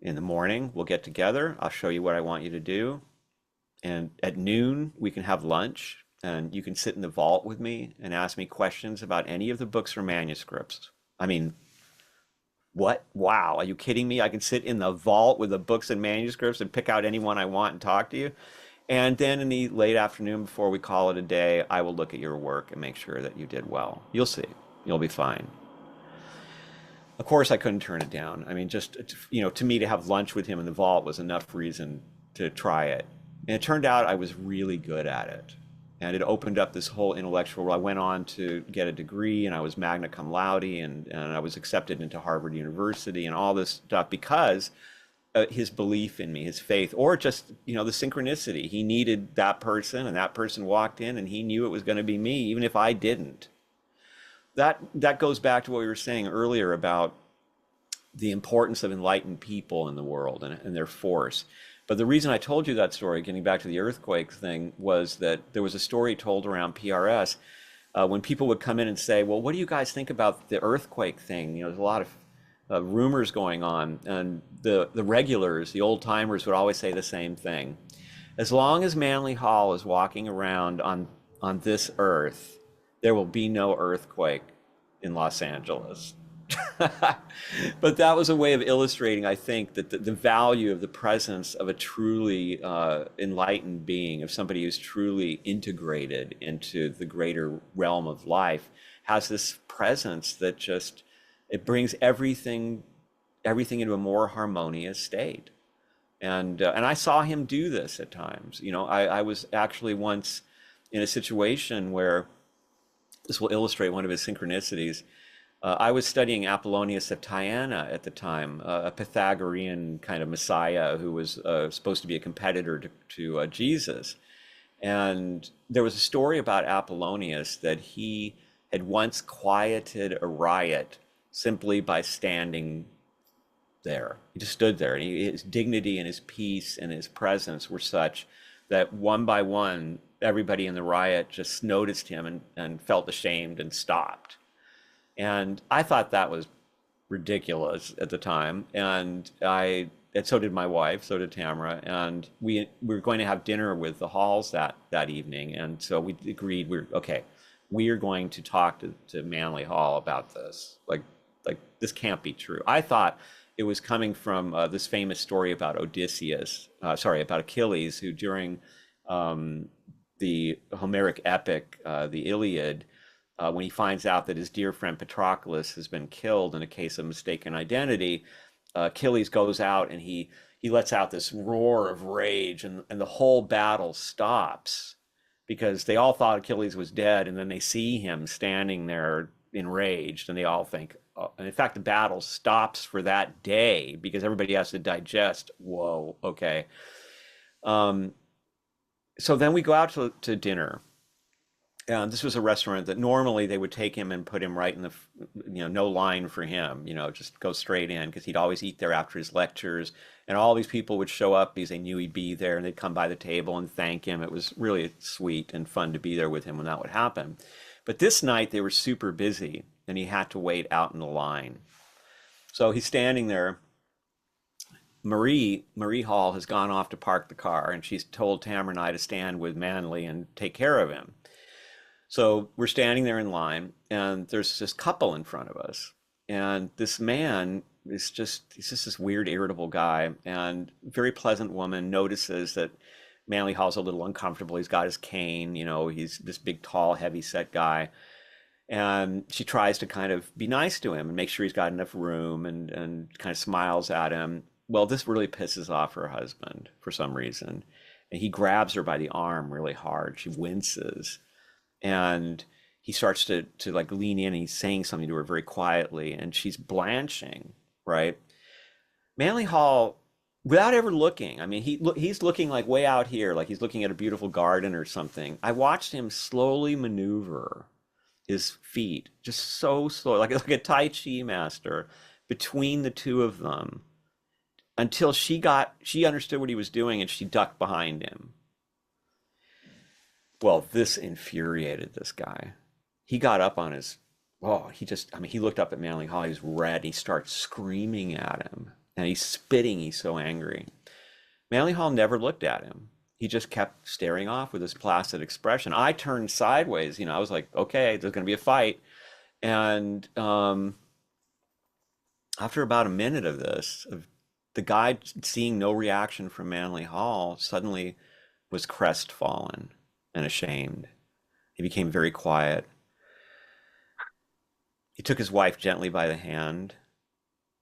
In the morning, we'll get together. I'll show you what I want you to do. And at noon, we can have lunch, and you can sit in the vault with me and ask me questions about any of the books or manuscripts. I mean, what? Wow, are you kidding me? I can sit in the vault with the books and manuscripts and pick out any one I want and talk to you. And then in the late afternoon, before we call it a day, I will look at your work and make sure that you did well. You'll see. You'll be fine. Of course, I couldn't turn it down. I mean, just, to me, to have lunch with him in the vault was enough reason to try it. And it turned out I was really good at it. And it opened up this whole intellectual world. I went on to get a degree, and I was magna cum laude, and I was accepted into Harvard University and all this stuff because his belief in me, his faith, or just, the synchronicity. He needed that person, and that person walked in, and he knew it was going to be me, even if I didn't. That goes back to what we were saying earlier about the importance of enlightened people in the world and their force. But the reason I told you that story, getting back to the earthquake thing, was that there was a story told around PRS when people would come in and say, well, what do you guys think about the earthquake thing? There's a lot of rumors going on. And the regulars, the old timers, would always say the same thing. As long as Manly Hall is walking around on this earth, there will be no earthquake in Los Angeles. But that was a way of illustrating, I think, that the value of the presence of a truly enlightened being, of somebody who's truly integrated into the greater realm of life, has this presence that just, it brings everything into a more harmonious state. And I saw him do this at times. I was actually once in a situation where, this will illustrate one of his synchronicities. I was studying Apollonius of Tyana at the time, a Pythagorean kind of messiah who was supposed to be a competitor to Jesus. And there was a story about Apollonius that he had once quieted a riot simply by standing there. He just stood there, and his dignity and his peace and his presence were such that one by one, everybody in the riot just noticed him and felt ashamed and stopped. And I thought that was ridiculous at the time. And so did my wife, so did Tamara. And we were going to have dinner with the Halls that evening. And so we agreed, we are going to talk to Manly Hall about this. Like this can't be true. I thought it was coming from this famous story about about Achilles, who during the Homeric epic, the Iliad, when he finds out that his dear friend Patroclus has been killed in a case of mistaken identity, Achilles goes out and he lets out this roar of rage, and the whole battle stops because they all thought Achilles was dead, and then they see him standing there enraged, and they all think, oh, and in fact, the battle stops for that day because everybody has to digest. Whoa, okay. So then we go out to dinner. This was a restaurant that normally they would take him and put him right in the, no line for him, just go straight in because he'd always eat there after his lectures. And all these people would show up because they knew he'd be there, and they'd come by the table and thank him. It was really sweet and fun to be there with him when that would happen. But this night they were super busy and he had to wait out in the line. So he's standing there. Marie Hall has gone off to park the car, and she's told Tamara and I to stand with Manly and take care of him. So we're standing there in line, and there's this couple in front of us. And this man he's just this weird, irritable guy, and very pleasant woman notices that Manly Hall's a little uncomfortable. He's got his cane, he's this big, tall, heavy set guy. And she tries to kind of be nice to him and make sure he's got enough room, and kind of smiles at him. Well, this really pisses off her husband for some reason. And he grabs her by the arm really hard. She winces. And he starts to like lean in, and he's saying something to her very quietly, and she's blanching, right? Manly Hall, without ever looking, I mean, he's looking like way out here, like he's looking at a beautiful garden or something. I watched him slowly maneuver his feet, just so slow, like a Tai Chi master, between the two of them, until she understood what he was doing, and she ducked behind him. Well, this infuriated this guy. He got up on his, he looked up at Manly Hall, he was red, he starts screaming at him, and he's spitting, he's so angry. Manly Hall never looked at him. He just kept staring off with this placid expression. I turned sideways, I was like, okay, there's going to be a fight. And after about a minute of this, the guy, seeing no reaction from Manly Hall, suddenly was crestfallen and ashamed. He became very quiet. He took his wife gently by the hand,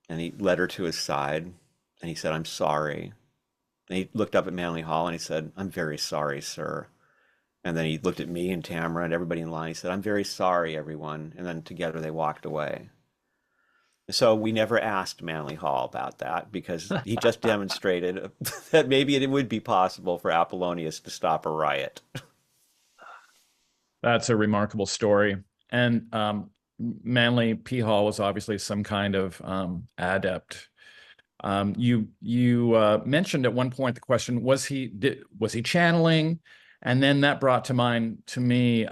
and he led her to his side, and he said, "I'm sorry." And he looked up at Manly Hall and he said, "I'm very sorry, sir." And then he looked at me and Tamara and everybody in line. He said, "I'm very sorry, everyone." And then together they walked away. So we never asked Manly Hall about that, because he just demonstrated that maybe it would be possible for Apollonius to stop a riot. That's a remarkable story. And Manly P. Hall was obviously some kind of adept. You mentioned at one point the question, was he channeling? And then that brought to mind to me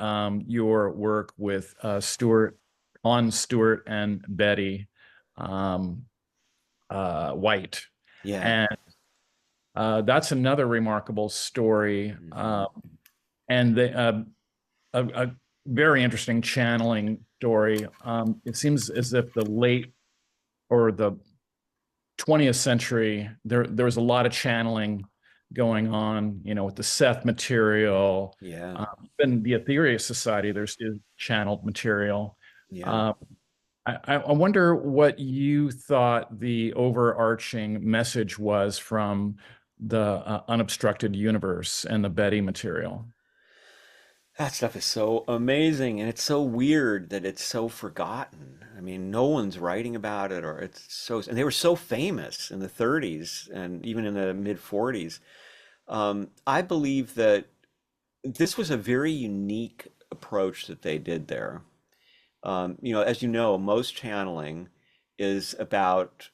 your work with Stuart and Betty White. Yeah. And that's another remarkable story. And a very interesting channeling story. It seems as if the late or the 20th century, there was a lot of channeling going on, with the Seth material. Yeah. Even the Aetherius Society, there's channeled material. Yeah. I wonder what you thought the overarching message was from the Unobstructed universe and the Betty material. That stuff is so amazing, and it's so weird that it's so forgotten. I mean, no one's writing about it, or and they were so famous in the 30s and even in the mid 40s. I believe that this was a very unique approach that they did there. As you know, most channeling is about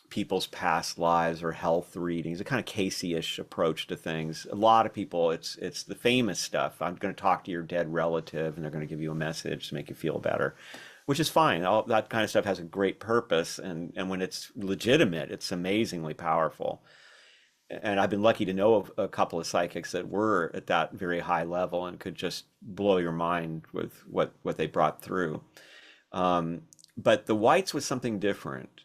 people's past lives or health readings, a kind of Casey-ish approach to things. A lot of people, it's the famous stuff. I'm going to talk to your dead relative, and they're going to give you a message to make you feel better, which is fine. All that kind of stuff has a great purpose, and when it's legitimate, it's amazingly powerful. And I've been lucky to know of a couple of psychics that were at that very high level and could just blow your mind with what they brought through. But the Whites was something different.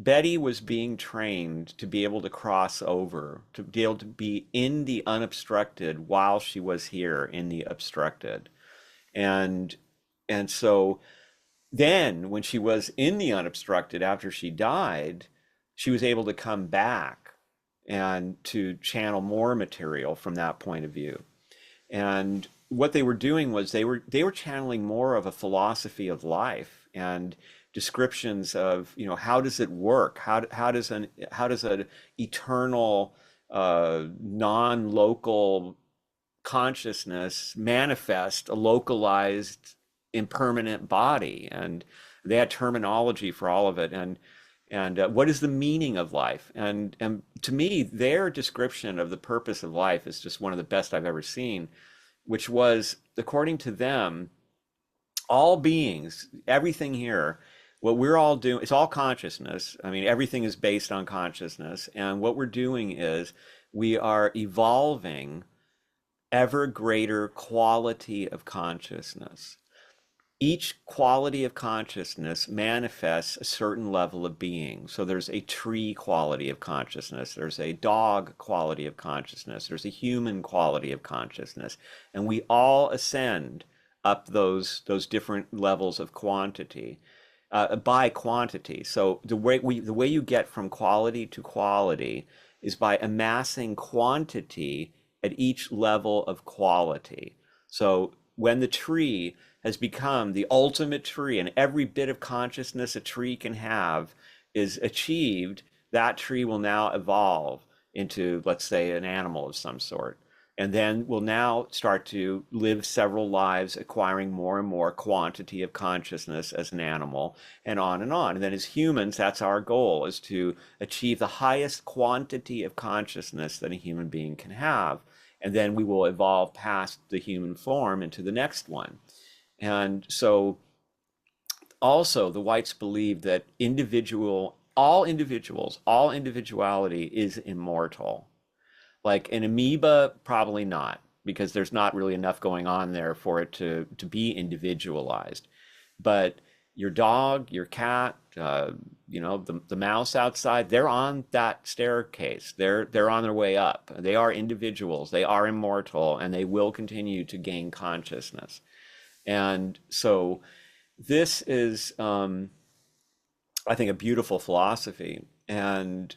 Betty was being trained to be able to cross over, to be able to be in the unobstructed while she was here in the obstructed. And so then when she was in the unobstructed after she died, she was able to come back and to channel more material from that point of view. And what they were doing was they were channeling more of a philosophy of life and descriptions of, you know, how does it work? How does an eternal non-local consciousness manifest a localized impermanent body? And they had terminology for all of it. And what is the meaning of life? And to me, their description of the purpose of life is just one of the best I've ever seen, which was, according to them, all beings, everything here, what we're all doing, it's all consciousness. I mean, everything is based on consciousness. And what we're doing is we are evolving ever greater quality of consciousness. Each quality of consciousness manifests a certain level of being. So there's a tree quality of consciousness, there's a dog quality of consciousness, there's a human quality of consciousness, and we all ascend up those different levels of quantity by quantity. So the way you get from quality to quality is by amassing quantity at each level of quality. So when the tree has become the ultimate tree, and every bit of consciousness a tree can have is achieved, that tree will now evolve into, let's say, an animal of some sort. And then will now start to live several lives, acquiring more and more quantity of consciousness as an animal, and on and on. And then as humans, that's our goal, is to achieve the highest quantity of consciousness that a human being can have. And then we will evolve past the human form into the next one. And so also the whites believe that all individuality is immortal. Like an amoeba, probably not, because there's not really enough going on there for it to be individualized. But your dog, your cat, you know, the mouse outside, they're on that staircase. They're on their way up. They are individuals. They are immortal, and they will continue to gain consciousness. And so this is, I think, a beautiful philosophy. And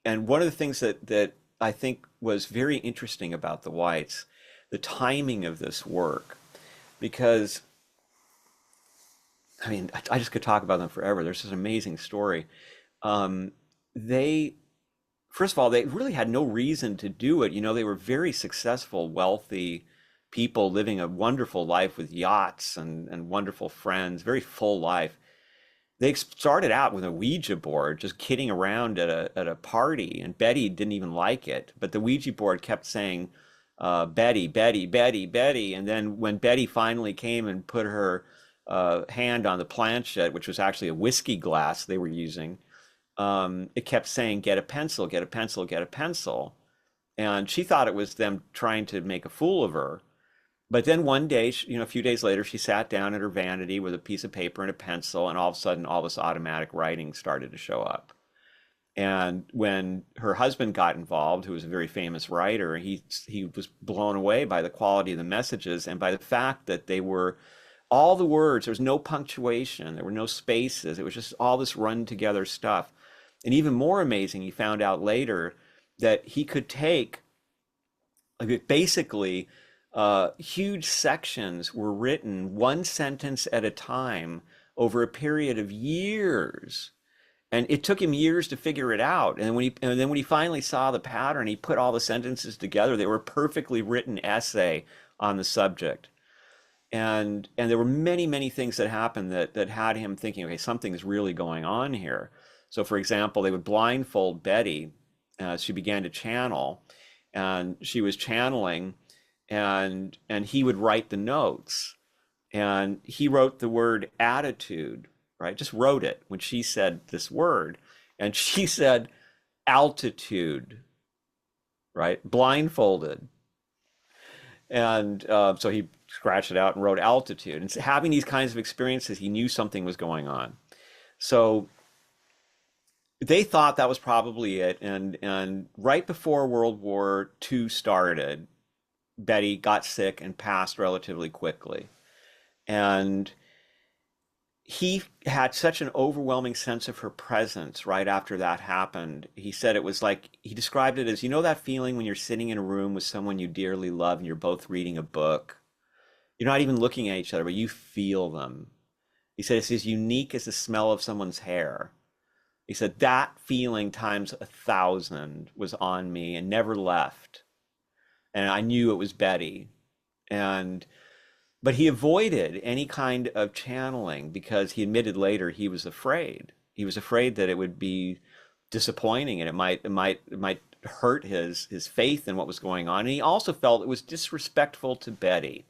one of the things that I think was very interesting about the whites, the timing of this work, because I mean, I just could talk about them forever. There's this amazing story. They, first of all, they really had no reason to do it. You know, they were very successful, wealthy people living a wonderful life with yachts and wonderful friends, very full life. They started out with a Ouija board, just kidding around at a party, and Betty didn't even like it. But the Ouija board kept saying, Betty, Betty, Betty, Betty. And then when Betty finally came and put her hand on the planchette, which was actually a whiskey glass they were using, it kept saying, get a pencil, get a pencil, get a pencil. And she thought it was them trying to make a fool of her. But then one day, you know, a few days later, she sat down at her vanity with a piece of paper and a pencil, and all of a sudden, all this automatic writing started to show up. And when her husband got involved, who was a very famous writer, he was blown away by the quality of the messages and by the fact that they were all the words. There was no punctuation, there were no spaces. It was just all this run together stuff. And even more amazing, he found out later that he could take, like, basically, huge sections were written one sentence at a time over a period of years, and it took him years to figure it out. And then when he finally saw the pattern, he put all the sentences together. They were a perfectly written essay on the subject. And there were many things that happened that had him thinking, okay, something is really going on here. So for example, they would blindfold Betty as she began to channel, and she was channeling, and he would write the notes, and he wrote the word attitude, right? Just wrote it when she said this word, and she said altitude, right? Blindfolded. And so he scratched it out and wrote altitude. And so having these kinds of experiences, he knew something was going on. So they thought that was probably it. And right before World War II started, Betty got sick and passed relatively quickly. And he had such an overwhelming sense of her presence right after that happened. He said it was like, he described it as, you know, that feeling when you're sitting in a room with someone you dearly love and you're both reading a book. You're not even looking at each other, but you feel them. He said it's as unique as the smell of someone's hair. He said that feeling times 1,000 was on me and never left. And I knew it was Betty. And but he avoided any kind of channeling because he admitted later he was afraid. He was afraid that it would be disappointing and it might hurt his faith in what was going on. And he also felt it was disrespectful to Betty.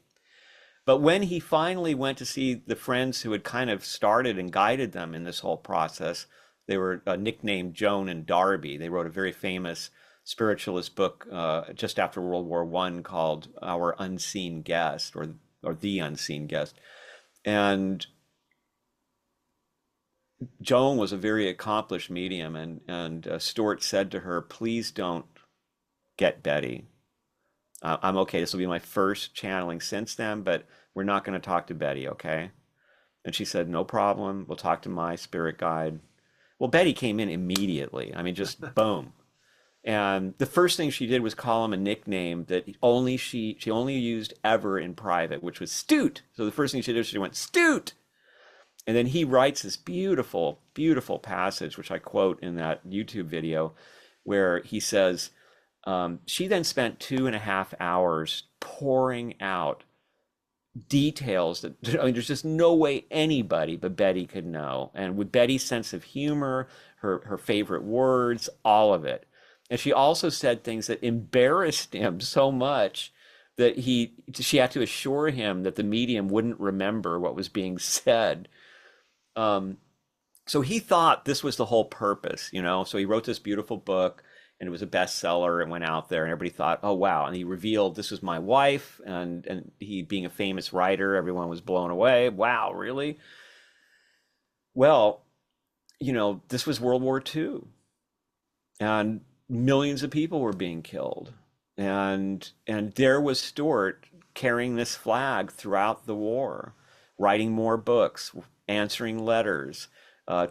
But when he finally went to see the friends who had kind of started and guided them in this whole process, they were nicknamed Joan and Darby. They wrote a very famous spiritualist book just after World War I called Our Unseen Guest, or The Unseen Guest. And Joan was a very accomplished medium, and Stuart said to her, please don't get Betty. I'm okay. This will be my first channeling since then, but we're not going to talk to Betty, okay? And she said, no problem. We'll talk to my spirit guide. Well, Betty came in immediately. I mean, just boom. And the first thing she did was call him a nickname that she only used ever in private, which was Stoot. So the first thing she did, she went, Stoot. And then he writes this beautiful, beautiful passage, which I quote in that YouTube video, where he says, she then spent 2.5 hours pouring out details that, I mean, there's just no way anybody but Betty could know. And with Betty's sense of humor, her favorite words, all of it. And she also said things that embarrassed him so much that she had to assure him that the medium wouldn't remember what was being said. So he thought this was the whole purpose, you know? So he wrote this beautiful book, and it was a bestseller and went out there, and everybody thought, oh, wow. And he revealed, this was my wife, and he being a famous writer, everyone was blown away. Wow, really? Well, you know, this was World War II, and millions of people were being killed. And there was Stuart carrying this flag throughout the war, writing more books, answering letters,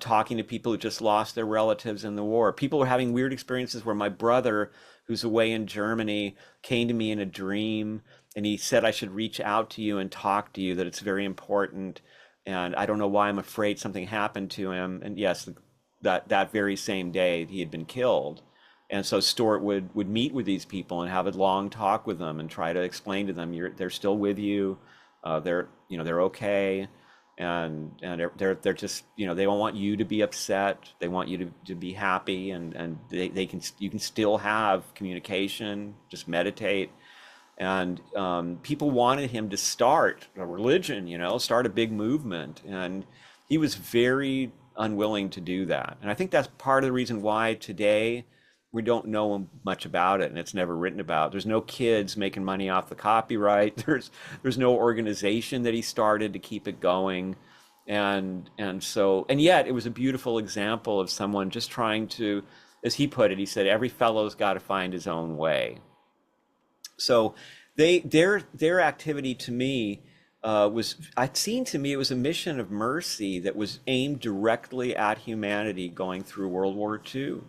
talking to people who just lost their relatives in the war. People were having weird experiences where my brother, who's away in Germany, came to me in a dream, and he said I should reach out to you and talk to you, that it's very important. And I don't know why I'm afraid something happened to him. And yes, that very same day he had been killed. And so Stuart would meet with these people and have a long talk with them and try to explain to them, they're still with you, they're okay, and they're just, you know, they don't want you to be upset, they want you to be happy, and you can still have communication, just meditate. And people wanted him to start a religion, you know, start a big movement, and he was very unwilling to do that. And I think that's part of the reason why today we don't know much about it, and it's never written about. There's no kids making money off the copyright. There's no organization that he started to keep it going. And yet it was a beautiful example of someone just trying to, as he put it, he said, every fellow's got to find his own way. So their activity to me it was a mission of mercy that was aimed directly at humanity going through World War II.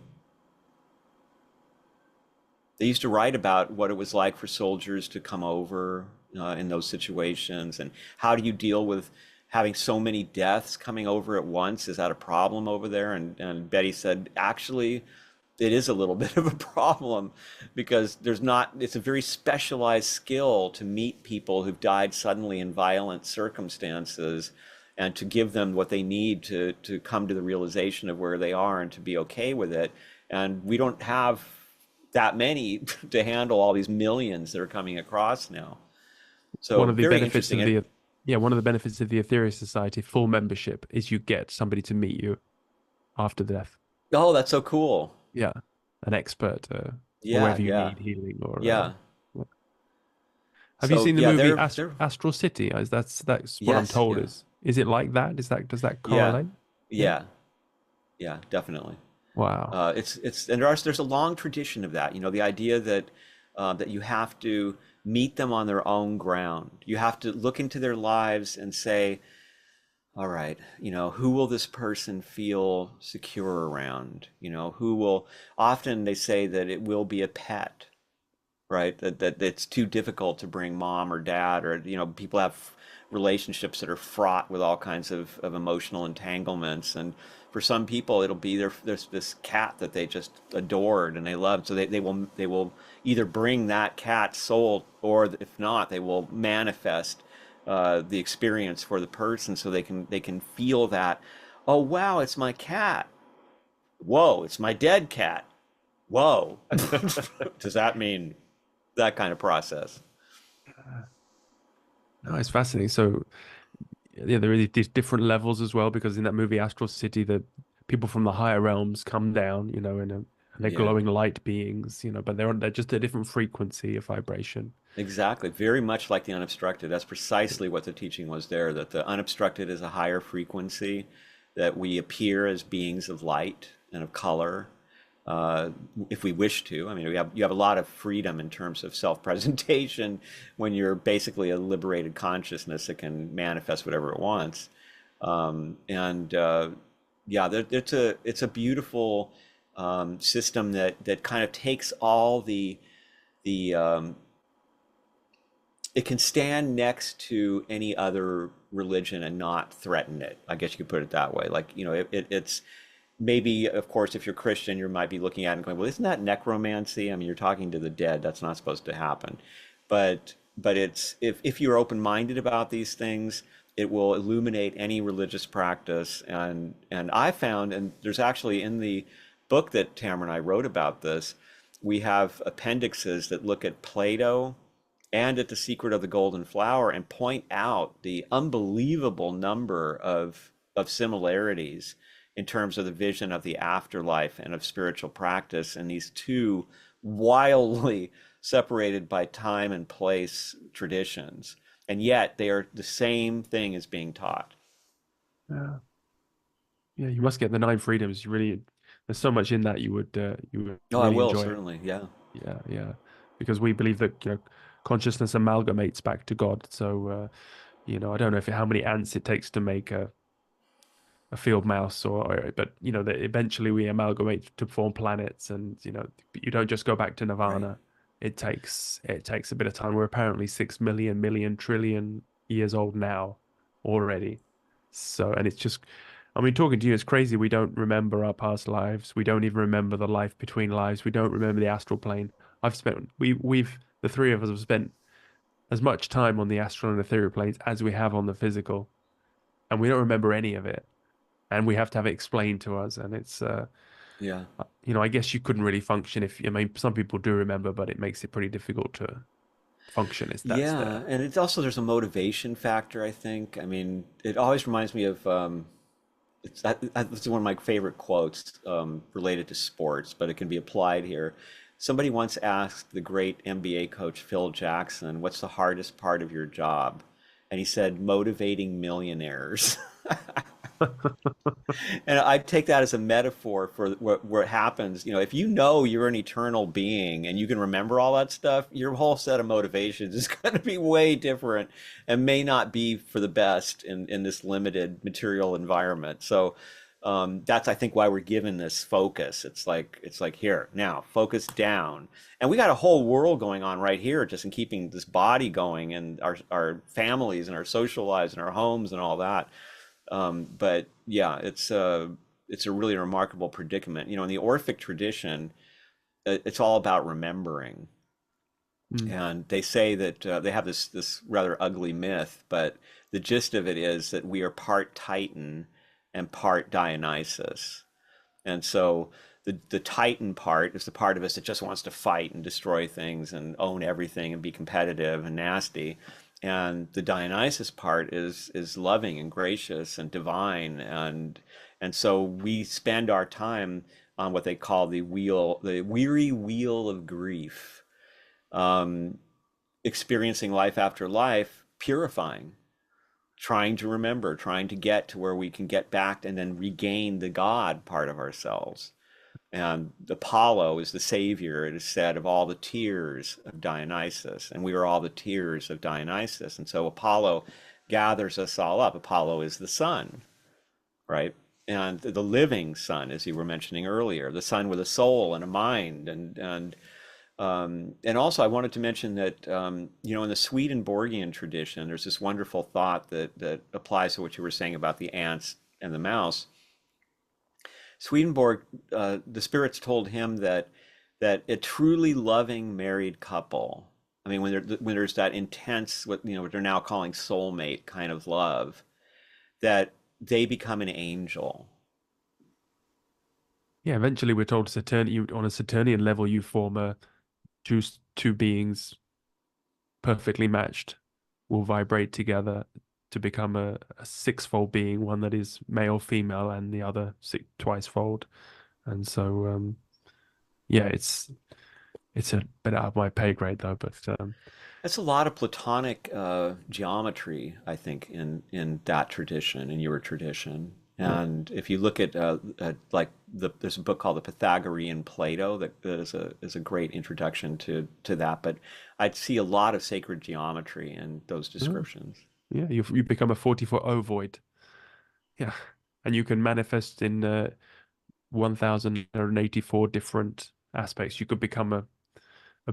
They used to write about what it was like for soldiers to come over in those situations, and how do you deal with having so many deaths coming over at once? Is that a problem over there? And Betty said, actually, it is a little bit of a problem, because it's a very specialized skill to meet people who've died suddenly in violent circumstances, and to give them what they need to come to the realization of where they are and to be okay with it. And we don't have that many to handle all these millions that are coming across now. So one of the very benefits of interesting. one of the benefits of the Aetherius Society full membership is you get somebody to meet you after death. Oh, that's so cool. Yeah, an expert, Yeah, wherever you yeah, need healing, or yeah. have you So seen the yeah, movie they're Astral City? That's what I'm yes, told. yeah, Is it like that? Does that yeah, correlate? Yeah. yeah, yeah, definitely. Wow. And there's a long tradition of that. You know, the idea that that you have to meet them on their own ground. You have to look into their lives and say, all right, who will this person feel secure around? Who will, often they say that it will be a pet, right? That it's too difficult to bring mom or dad, or, people have relationships that are fraught with all kinds of emotional entanglements. And for some people, it'll be there's this cat that they just adored and they loved. So they will either bring that cat's soul, or if not, they will manifest the experience for the person, so they can feel that, oh wow, it's my cat. Whoa, it's my dead cat. Whoa. Does that mean that kind of process? No, it's fascinating. So yeah, there are these different levels as well, because in that movie Astral City, the people from the higher realms come down, and they're Yeah, glowing light beings, but they're just a different frequency of vibration. exactly. Very much like the unobstructed. That's precisely what the teaching was there, that the unobstructed is a higher frequency, that we appear as beings of light and of color, uh, if we wish to. I mean, you have a lot of freedom in terms of self-presentation when you're basically a liberated consciousness that can manifest whatever it wants. And yeah, it's a beautiful system that kind of takes all the it can stand next to any other religion and not threaten it. I guess you could put it that way. Like, it's maybe, of course, if you're Christian, you might be looking at it and going, well, isn't that necromancy? I mean, you're talking to the dead. That's not supposed to happen. But it's, if you're open-minded about these things, it will illuminate any religious practice. And I found, and there's actually in the book that Tamara and I wrote about this, we have appendixes that look at Plato and at The Secret of the Golden Flower and point out the unbelievable number of similarities in terms of the vision of the afterlife and of spiritual practice, and these two wildly separated by time and place traditions, and yet they are the same thing as being taught. Yeah, yeah, you must get the nine freedoms. There's so much in that you would Oh, I really will enjoy it. certainly. Yeah. Yeah, yeah, because we believe that consciousness amalgamates back to God. So I don't know if how many ants it takes to make a field mouse, but that eventually we amalgamate to form planets, and you don't just go back to Right. nirvana. It takes a bit of time. We're apparently 6 million trillion years old now already. So, and it's just, I mean, talking to you, it's crazy. We don't remember our past lives. We don't even remember the life between lives. We don't remember the astral plane. The three of us have spent as much time on the astral and ethereal planes as we have on the physical, and we don't remember any of it, and we have to have it explained to us. And it's Yeah. I guess you couldn't really function if, I mean, some people do remember, but it makes it pretty difficult to function if that's Yeah, there. and it's also, there's a motivation factor, I think. I mean, it always reminds me of it's one of my favorite quotes related to sports, but it can be applied here. Somebody once asked the great NBA coach Phil Jackson, "What's the hardest part of your job?" And he said, "Motivating millionaires." And I take that as a metaphor for what happens. If you know you're an eternal being and you can remember all that stuff, your whole set of motivations is going to be way different and may not be for the best in this limited material environment. So that's, I think, why we're given this focus. It's like here now, focus down, and we got a whole world going on right here, just in keeping this body going, and our families and our social lives and our homes and all that. But yeah, it's a really remarkable predicament. In the Orphic tradition, it's all about remembering, Mm. and they say that they have this rather ugly myth, but the gist of it is that we are part Titan and part Dionysus, and so the Titan part is the part of us that just wants to fight and destroy things and own everything and be competitive and nasty. And the Dionysus part is loving and gracious and divine, and so we spend our time on what they call the weary wheel of grief, um, experiencing life after life, purifying, trying to remember, trying to get to where we can get back and then regain the God part of ourselves. And Apollo is the savior, it is said, of all the tears of Dionysus, and we are all the tears of Dionysus. And so Apollo gathers us all up. Apollo is the sun, right? And the living sun, as you were mentioning earlier, the sun with a soul and a mind. And also I wanted to mention that, in the Swedenborgian tradition, there's this wonderful thought that applies to what you were saying about the ants and the mouse. Swedenborg, the spirits told him that a truly loving married couple, I mean, when there's that intense, what they're now calling soulmate kind of love, that they become an angel. Yeah, eventually we're told on a Saturnian level, you form two beings perfectly matched will vibrate together to become a sixfold being, one that is male, female, and the other twicefold. And so, yeah, it's a bit out of my pay grade though, but That's a lot of Platonic geometry, I think, in that tradition, in your tradition. yeah. And if you look at there's a book called The Pythagorean Plato that is a great introduction to that. But I'd see a lot of sacred geometry in those descriptions. Yeah, you become a 40-foot ovoid. Yeah, and you can manifest in 1,084 different aspects. You could become a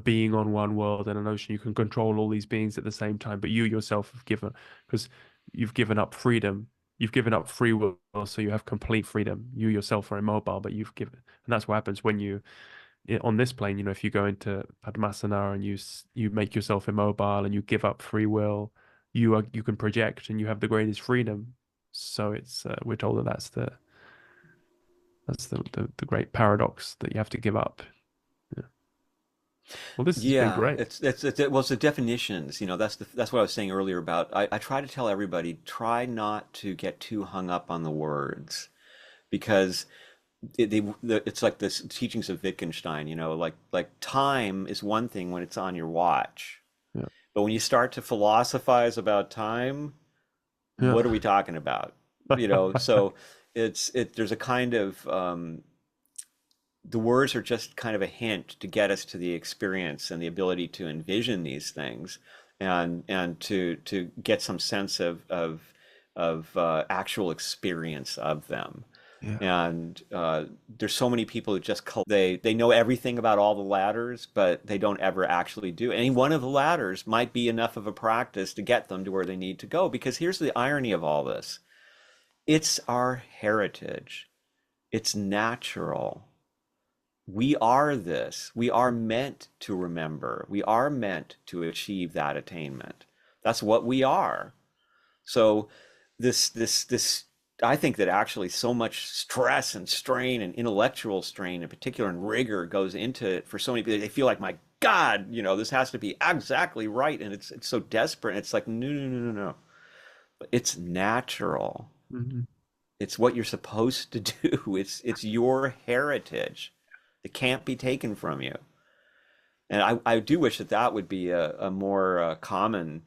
being on one world and an ocean. You can control all these beings at the same time, but you yourself have because you've given up freedom. You've given up free will, so you have complete freedom. You yourself are immobile, but you've given, and that's what happens when on this plane, if you go into Padmasana and you make yourself immobile and you give up free will, you can project and you have the greatest freedom. So it's we're told that that's the great paradox that you have to give up. Yeah. Well, this has been Yeah, great. it's the definitions. That's what I was saying earlier about. I try to tell everybody, try not to get too hung up on the words, because it's like this teachings of Wittgenstein. Like time is one thing when it's on your watch, Yeah. but when you start to philosophize about time, Yeah. what are we talking about? So there's a kind of the words are just kind of a hint to get us to the experience and the ability to envision these things, and to get some sense of actual experience of them. Yeah. And there's so many people who just they know everything about all the ladders, but they don't ever actually do. Any one of the ladders might be enough of a practice to get them to where they need to go. Because here's the irony of all this: it's our heritage. It's natural. We are this. We are meant to remember. We are meant to achieve that attainment. That's what we are. So this I think that actually so much stress and strain and intellectual strain in particular and rigor goes into it for so many people. They feel like, my God, this has to be exactly right. And it's so desperate. And it's like, no, no, no, no, no. It's natural. Mhm. It's what you're supposed to do. It's your heritage. It can't be taken from you. And I do wish that would be a more common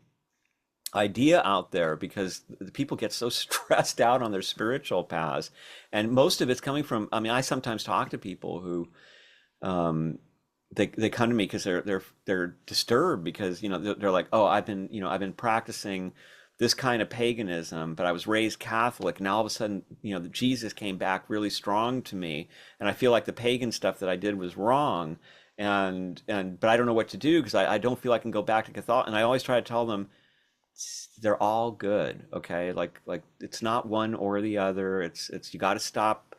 idea out there, because the people get so stressed out on their spiritual paths. And most of it's coming from, I mean, I sometimes talk to people who they come to me because they're disturbed because they're like, oh, I've been practicing this kind of paganism, but I was raised Catholic, and all of a sudden, Jesus came back really strong to me, and I feel like the pagan stuff that I did was wrong, but I don't know what to do because I don't feel I can go back to Catholic. And I always try to tell them they're all good, okay? Like it's not one or the other. It's you got to stop.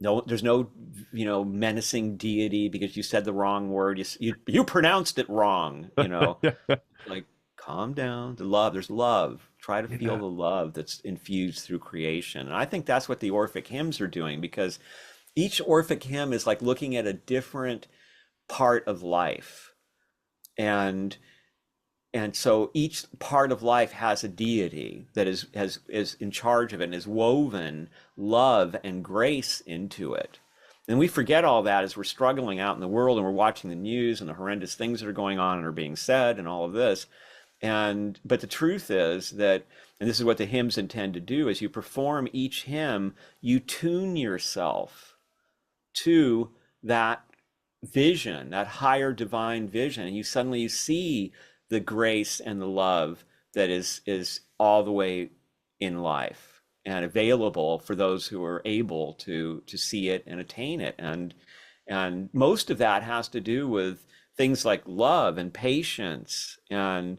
No, there's no menacing deity because you said the wrong word. You pronounced it wrong. Like, calm down. There's love. Try to feel Yeah. the love that's infused through creation. And I think that's what the Orphic hymns are doing, because each Orphic hymn is like looking at a different part of life. And so each part of life has a deity that is in charge of it and has woven love and grace into it. And we forget all that as we're struggling out in the world and we're watching the news and the horrendous things that are going on and are being said and all of this. But the truth is that, and this is what the hymns intend to do, as you perform each hymn, you tune yourself to that vision, that higher divine vision, and you suddenly see the grace and the love that is all the way in life and available for those who are able to see it and attain it. And most of that has to do with things like love and patience and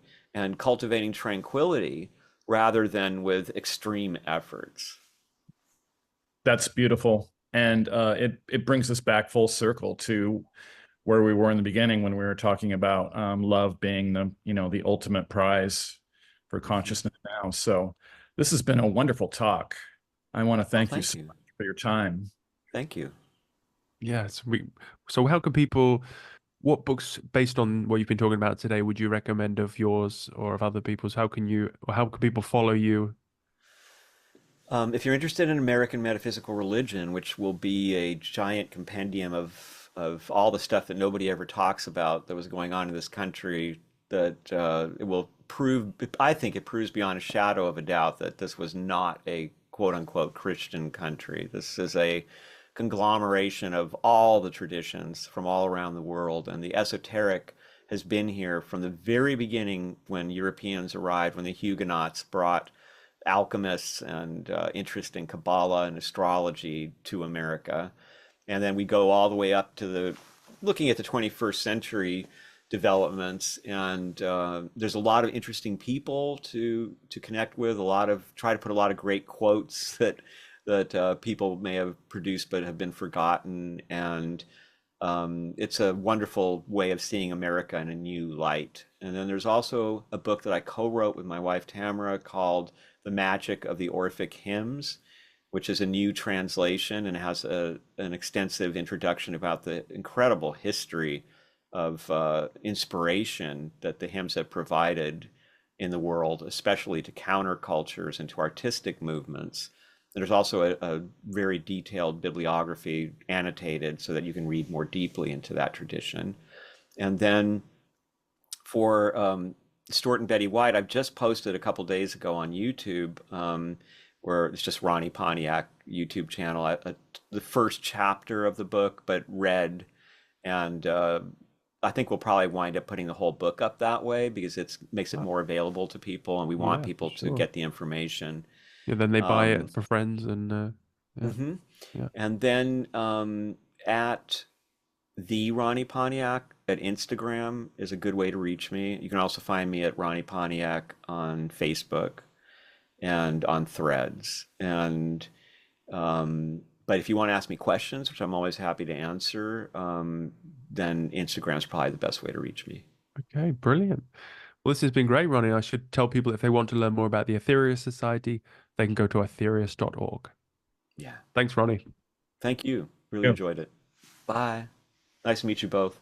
cultivating tranquility rather than with extreme efforts. That's beautiful. And it brings us back full circle to where we were in the beginning when we were talking about love being the ultimate prize for consciousness now. So this has been a wonderful talk. I want to Well, thank you thank so you. much for your time. Thank you. Yes. So how can people, what books based on what you've been talking about today would you recommend of yours or of other people's? How can people follow you? If you're interested in American metaphysical religion, which will be a giant compendium of all the stuff that nobody ever talks about that was going on in this country, that it will prove, I think it proves beyond a shadow of a doubt that this was not a quote unquote Christian country. This is a conglomeration of all the traditions from all around the world, and the esoteric has been here from the very beginning when Europeans arrived, when the Huguenots brought alchemists and interest in Kabbalah and astrology to America. And then we go all the way up to looking at the 21st century developments. And there's a lot of interesting people to connect with, try to put a lot of great quotes that people may have produced but have been forgotten. And it's a wonderful way of seeing America in a new light. And then there's also a book that I co-wrote with my wife Tamara called The Magic of the Orphic Hymns, which is a new translation and has an extensive introduction about the incredible history of inspiration that the hymns have provided in the world, especially to countercultures and to artistic movements. And there's also a very detailed bibliography annotated so that you can read more deeply into that tradition. And then for Stuart and Betty White, I've just posted a couple days ago on YouTube, where it's just Ronnie Pontiac YouTube channel, the first chapter of the book, but read. And I think we'll probably wind up putting the whole book up that way because it makes it more available to people, and we want Yeah, people for to sure. get the information. Yeah, then they buy Um, it for friends and yeah, mhm. yeah. And then at the Ronnie Pontiac at Instagram is a good way to reach me. You can also find me at Ronnie Pontiac on Facebook and on Threads. And but if you want to ask me questions, which I'm always happy to answer, then Instagram's probably the best way to reach me. Okay, brilliant. Well, this has been great, Ronnie. I should tell people if they want to learn more about the Aetherius Society, they can go to aetherius.org. Yeah. Thanks, Ronnie. Thank you. Really Yeah. enjoyed it. Bye. Nice to meet you both.